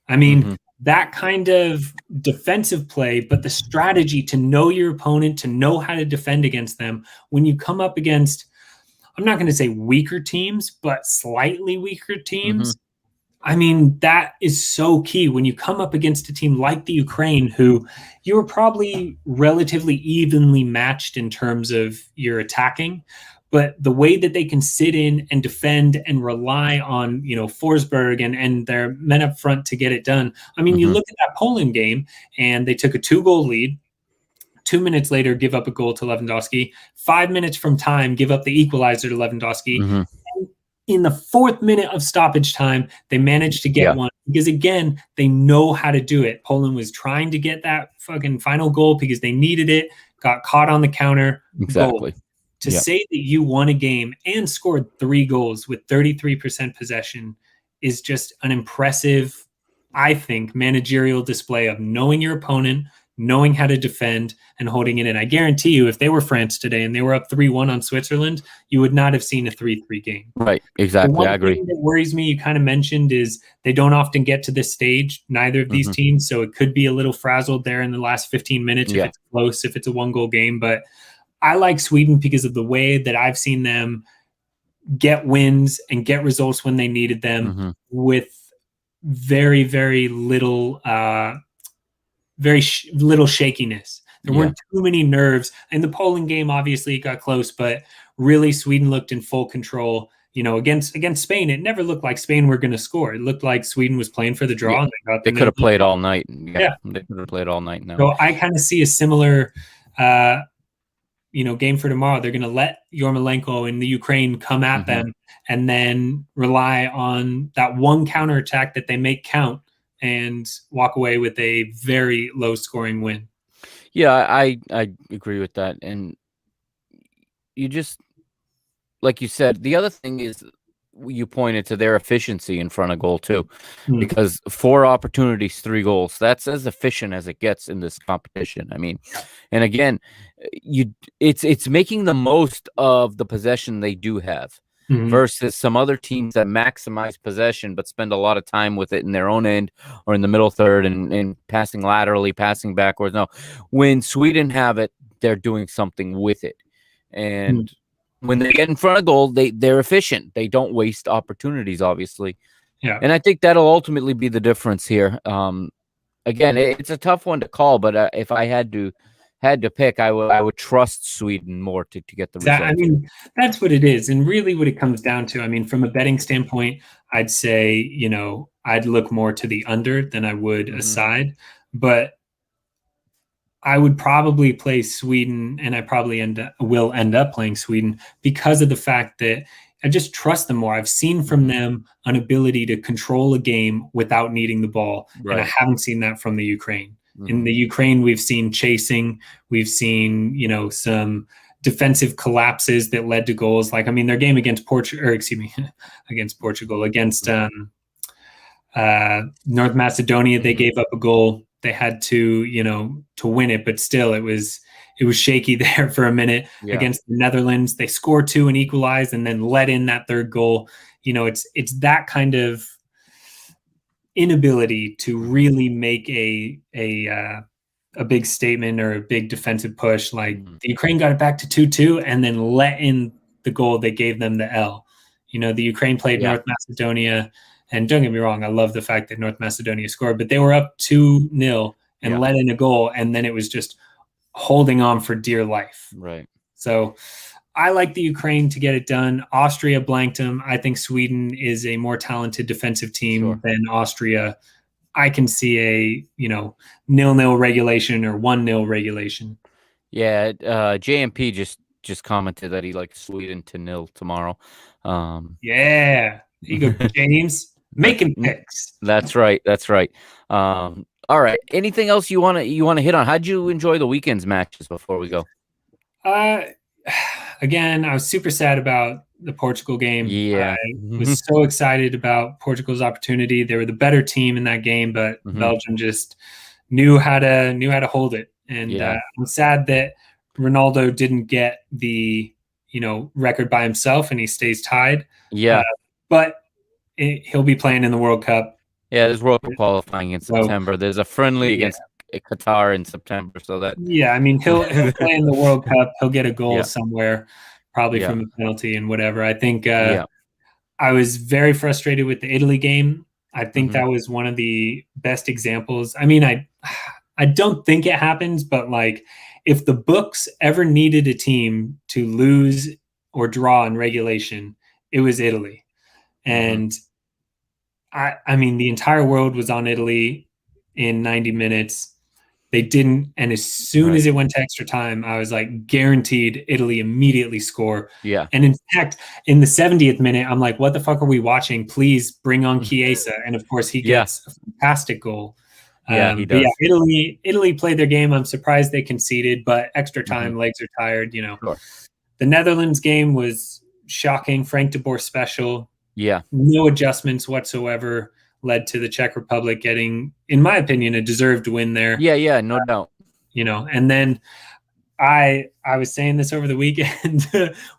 I mean, that kind of defensive play, but the strategy to know your opponent, to know how to defend against them when you come up against, I'm not going to say weaker teams, but slightly weaker teams. I mean, that is so key when you come up against a team like the Ukraine, who you were probably relatively evenly matched in terms of your attacking. But the way that they can sit in and defend and rely on, you know, Forsberg and their men up front to get it done. I mean, you look at that Poland game, and they took a 2-goal lead. 2 minutes later, give up a goal to Lewandowski. 5 minutes from time, give up the equalizer to Lewandowski. In the 4th minute of stoppage time, they managed to get one because, again, they know how to do it. Poland was trying to get that fucking final goal because they needed it, got caught on the counter. Exactly. Goal. To say that you won a game and scored 3 goals with 33% possession is just an impressive, I think, managerial display of knowing your opponent, knowing how to defend, and holding it in. I guarantee you, if they were France today and they were up 3-1 on Switzerland, you would not have seen a 3-3 game. Right, exactly. The one I agree. thing that worries me, you kind of mentioned, is they don't often get to this stage, neither of these teams, so it could be a little frazzled there in the last 15 minutes if it's close, if it's a 1-goal game. But I like Sweden because of the way that I've seen them get wins and get results when they needed them with very, very little little shakiness. There weren't too many nerves. In the Poland game, obviously, it got close, but really Sweden looked in full control. You know, against Spain, it never looked like Spain were going to score. It looked like Sweden was playing for the draw. And they could have played all night. They could have played all night now. So I kind of see a similar game for tomorrow. They're going to let Yarmolenko and the Ukraine come at them and then rely on that one counterattack that they make count and walk away with a very low scoring win. Yeah, I agree with that. And you just, like you said, the other thing is you pointed to their efficiency in front of goal too, because 4 opportunities, 3 goals, that's as efficient as it gets in this competition. I mean, and again, it's making the most of the possession they do have versus some other teams that maximize possession but spend a lot of time with it in their own end or in the middle third and passing laterally, passing backwards. No, when Sweden have it, they're doing something with it. And when they get in front of goal, they're efficient. They don't waste opportunities, obviously. Yeah. And I think that'll ultimately be the difference here. Again, it's a tough one to call, but if I had to pick, I would trust Sweden more to get the result. I mean, that's what it is. And really what it comes down to, I mean, from a betting standpoint, I'd say, you know, I'd look more to the under than I would a side. But I would probably play Sweden, and I probably will end up playing Sweden because of the fact that I just trust them more. I've seen from them an ability to control a game without needing the ball. And I haven't seen that from the Ukraine. In the Ukraine, we've seen chasing. We've seen, you know, some defensive collapses that led to goals. Like, I mean, their game against against North Macedonia, they gave up a goal. They had to, you know, to win it, but still it was shaky there for a minute. Against the Netherlands. They score 2 and equalize and then let in that 3rd goal. You know, it's that kind of inability to really make a big statement or a big defensive push. Like the Ukraine got it back to 2-2 and then let in the goal that gave them the L. You know, the Ukraine played North Macedonia, and don't get me wrong, I love the fact that North Macedonia scored, but they were up 2-0 and let in a goal, and then it was just holding on for dear life. Right. So I like the Ukraine to get it done. Austria blanked them. I think Sweden is a more talented defensive team than Austria. I can see a 0-0 regulation or 1-0 regulation. Yeah, JMP just commented that he likes Sweden to 0 tomorrow. Yeah, there you go, James. Making picks. That's right. That's right. All right. Anything else you wanna hit on? How'd you enjoy the weekend's matches before we go? Again, I was super sad about the Portugal game. Yeah. I was so excited about Portugal's opportunity. They were the better team in that game, but Belgium just knew how to hold it. And I'm sad that Ronaldo didn't get the record by himself, and he stays tied. Yeah, but he'll be playing in the World Cup. Yeah, there's World Cup qualifying in September. There's a friendly against Qatar in September, so that I mean he'll play in the World Cup. He'll get a goal somewhere, probably from a penalty and whatever. I think I was very frustrated with the Italy game. I think that was one of the best examples. I mean, I don't think it happens, but like if the books ever needed a team to lose or draw in regulation, it was Italy. And I mean, the entire world was on Italy in 90 minutes. They didn't. And as soon as it went to extra time, I was like, guaranteed Italy immediately score. Yeah. And in fact, in the 70th minute, I'm like, what the fuck are we watching? Please bring on Chiesa. And of course, he gets a fantastic goal. Yeah, he does. But yeah, Italy played their game. I'm surprised they conceded, but extra time, legs are tired, Sure. The Netherlands game was shocking. Frank de Boer special. Yeah. No adjustments whatsoever led to the Czech Republic getting, in my opinion, a deserved win there. Yeah, no doubt. And then I was saying this over the weekend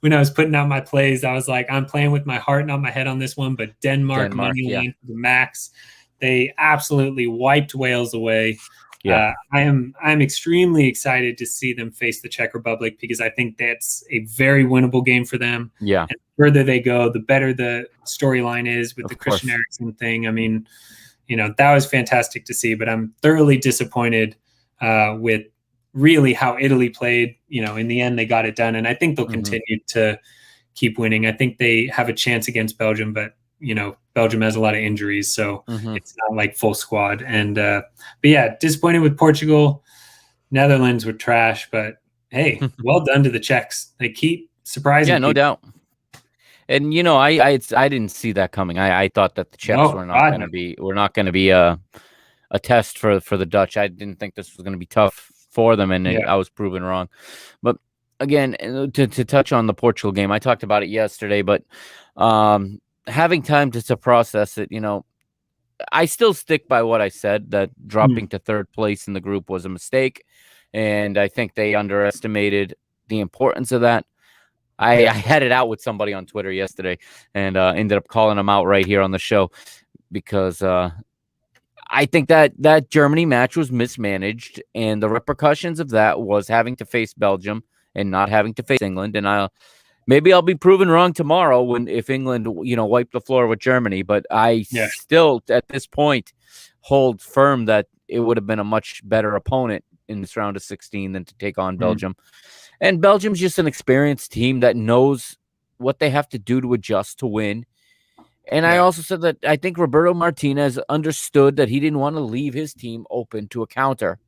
when I was putting out my plays. I was like, I'm playing with my heart, not my head on this one, but Denmark money line for the max. They absolutely wiped Wales away. Yeah. I'm extremely excited to see them face the Czech Republic because I think that's a very winnable game for them. Yeah. And the further they go, the better the storyline is with the Christian Eriksen thing. I mean, that was fantastic to see, but I'm thoroughly disappointed with really how Italy played. In the end, they got it done, and I think they'll continue to keep winning. I think they have a chance against Belgium, but Belgium has a lot of injuries, so it's not like full squad. And but yeah, disappointed with Portugal. Netherlands were trash, but hey, well done to the Czechs. They keep surprising. Yeah, no doubt. And I didn't see that coming. I thought that the Czechs were not going to be a test for the Dutch. I didn't think this was going to be tough for them, and I was proven wrong. But again, to touch on the Portugal game, I talked about it yesterday, but having time to process it, I still stick by what I said, that dropping to third place in the group was a mistake. And I think they underestimated the importance of that. I had it out with somebody on Twitter yesterday and ended up calling them out right here on the show because I think that Germany match was mismanaged, and the repercussions of that was having to face Belgium and not having to face England. And maybe I'll be proven wrong tomorrow if England, wipe the floor with Germany. But I still, at this point, hold firm that it would have been a much better opponent in this round of 16 than to take on Belgium. And Belgium's just an experienced team that knows what they have to do to adjust to win. And I also said that I think Roberto Martinez understood that he didn't want to leave his team open to a counter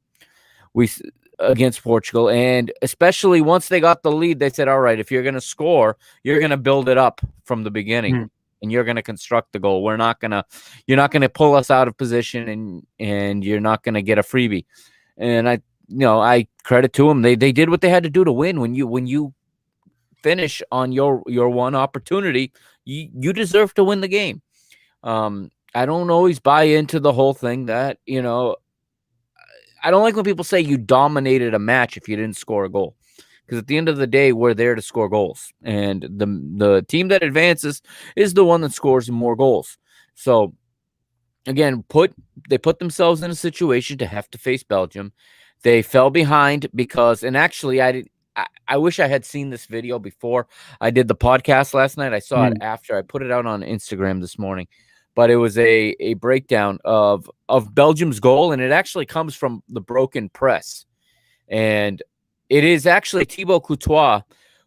against Portugal. And especially once they got the lead, they said, all right, if you're going to score, you're going to build it up from the beginning and you're going to construct the goal. You're not going to pull us out of position and you're not going to get a freebie. And I credit to them. They did what they had to do to win. When you finish on your one opportunity, you deserve to win the game. I don't always buy into the whole thing that, I don't like when people say you dominated a match if you didn't score a goal. Because at the end of the day, we're there to score goals. And the team that advances is the one that scores more goals. So, again, they put themselves in a situation to have to face Belgium. They fell behind because, and actually, I wish I had seen this video before I did the podcast last night. I saw it after. I put it out on Instagram this morning. But it was a breakdown of Belgium's goal, and it actually comes from the broken press. And it is actually Thibaut Courtois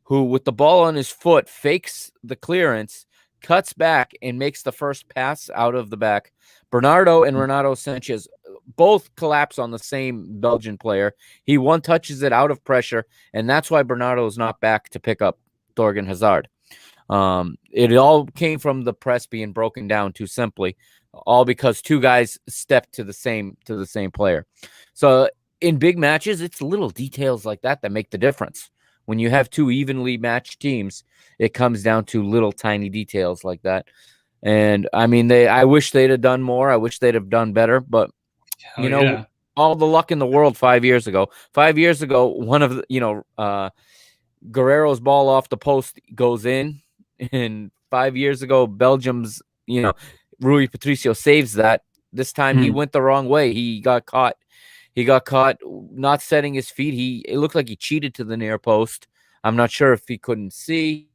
who, with the ball on his foot, fakes the clearance, cuts back, and makes the first pass out of the back. Bernardo and Renato Sanchez both collapse on the same Belgian player. He one touches it out of pressure, and that's why Bernardo is not back to pick up Thorgan Hazard. It all came from the press being broken down too simply, all because two guys stepped to the same player. So in big matches, it's little details like that that make the difference. When you have two evenly matched teams, it comes down to little tiny details like that. And I mean, I wish they'd have done more. I wish they'd have done better. But Hell yeah. all the luck in the world 5 years ago. 5 years ago, one of the Guerrero's ball off the post goes in, and 5 years ago, Belgium's Rui Patricio saves that. This time he went the wrong way. He got caught. He got caught not setting his feet. It looked like he cheated to the near post. I'm not sure if he couldn't see,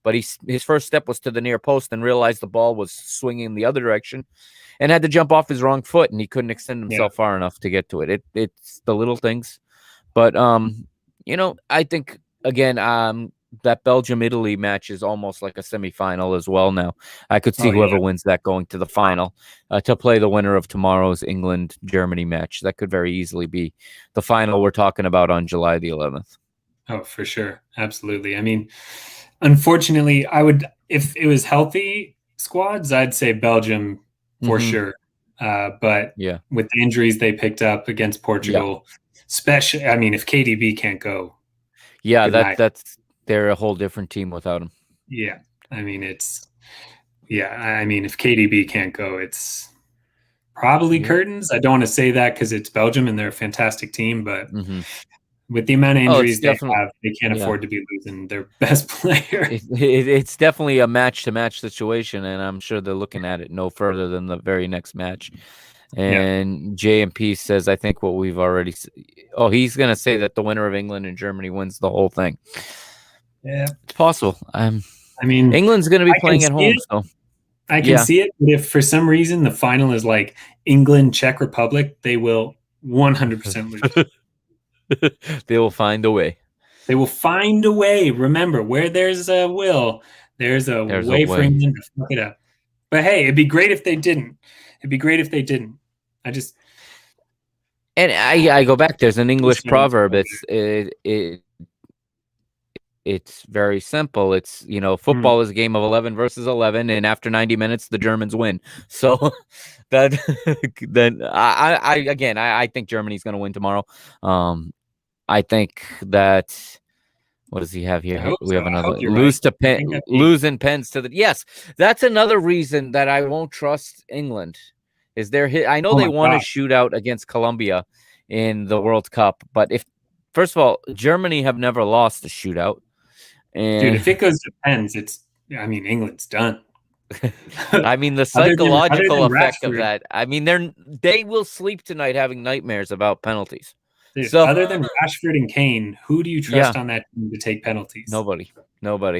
but his first step was to the near post and realized the ball was swinging the other direction and had to jump off his wrong foot, and he couldn't extend himself far enough to get to it. It's the little things. But, I think, again, that Belgium-Italy match is almost like a semifinal as well now. I could see whoever wins that going to the final to play the winner of tomorrow's England-Germany match. That could very easily be the final we're talking about on July the 11th. Oh, for sure. Absolutely. I mean, unfortunately, if it was healthy squads, I'd say Belgium for sure. But with the injuries they picked up against Portugal, especially, I mean, if KDB can't go. Yeah, they're a whole different team without him. Yeah. I mean, if KDB can't go, it's probably curtains. I don't want to say that because it's Belgium and they're a fantastic team, but with the amount of injuries they have, they can't afford to be losing their best player. It's definitely a match-to-match situation, and I'm sure they're looking at it no further than the very next match. And JMP says, I think what we've already – he's going to say that the winner of England and Germany wins the whole thing. Yeah. It's possible. I mean, England's going to be playing at home, so I can see it. But if for some reason the final is like England, Czech Republic, they will 100% lose. They will find a way. They will find a way. Remember, where there's a will, there's a way for England to fuck it up. But hey, it'd be great if they didn't. I go back. There's an English proverb. It's very simple. It's, football is a game of 11 versus 11, and after 90 minutes, the Germans win. So I think Germany's going to win tomorrow. I think that, what does he have here? We have another lose in pens to the. Yes, that's another reason that I won't trust England. Is their hit? I know they won a shootout against Colombia in the World Cup, but first of all, Germany have never lost a shootout. And dude, if it goes to pens, England's done. I mean, the psychological effect of that. I mean, they will sleep tonight having nightmares about penalties. Dude, so other than Rashford and Kane, who do you trust on that team to take penalties? Nobody.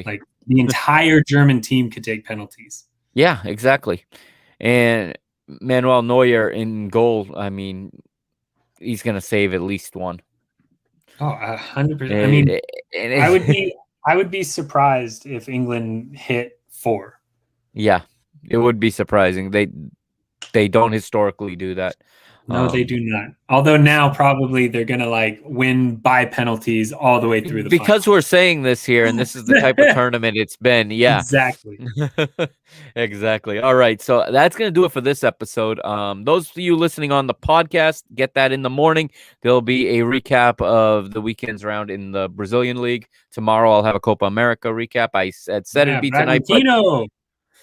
Like the entire German team could take penalties. Yeah, exactly. And Manuel Neuer in goal, I mean, he's going to save at least one. Oh, 100%. I mean, I would be surprised if England hit 4. Yeah, it would be surprising. They don't historically do that. No, they do not. Although now probably they're going to win by penalties all the way through the because final. We're saying this here, and this is the type of tournament it's been. Yeah, exactly. Exactly. All right. So that's going to do it for this episode. Those of you listening on the podcast, get that in the morning. There'll be a recap of the weekend's round in the Brazilian League. Tomorrow I'll have a Copa America recap. I said it'd be tonight. But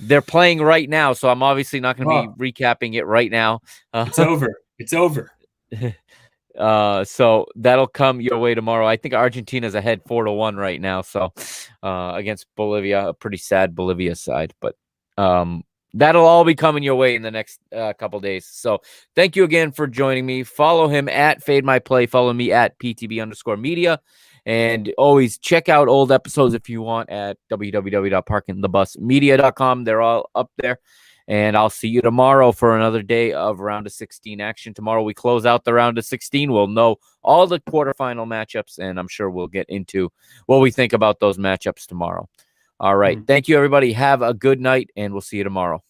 they're playing right now, so I'm obviously not going to be recapping it right now. It's over. It's over. So that'll come your way tomorrow. I think Argentina's ahead 4-1 right now. So against Bolivia, a pretty sad Bolivia side, but that'll all be coming your way in the next couple days. So thank you again for joining me. Follow him at Fade My Play. Follow me at PTB_media. And always check out old episodes if you want at www.parkingthebusmedia.com. They're all up there. And I'll see you tomorrow for another day of round of 16 action. Tomorrow we close out the round of 16. We'll know all the quarterfinal matchups, and I'm sure we'll get into what we think about those matchups tomorrow. All right. Thank you, everybody. Have a good night, and we'll see you tomorrow.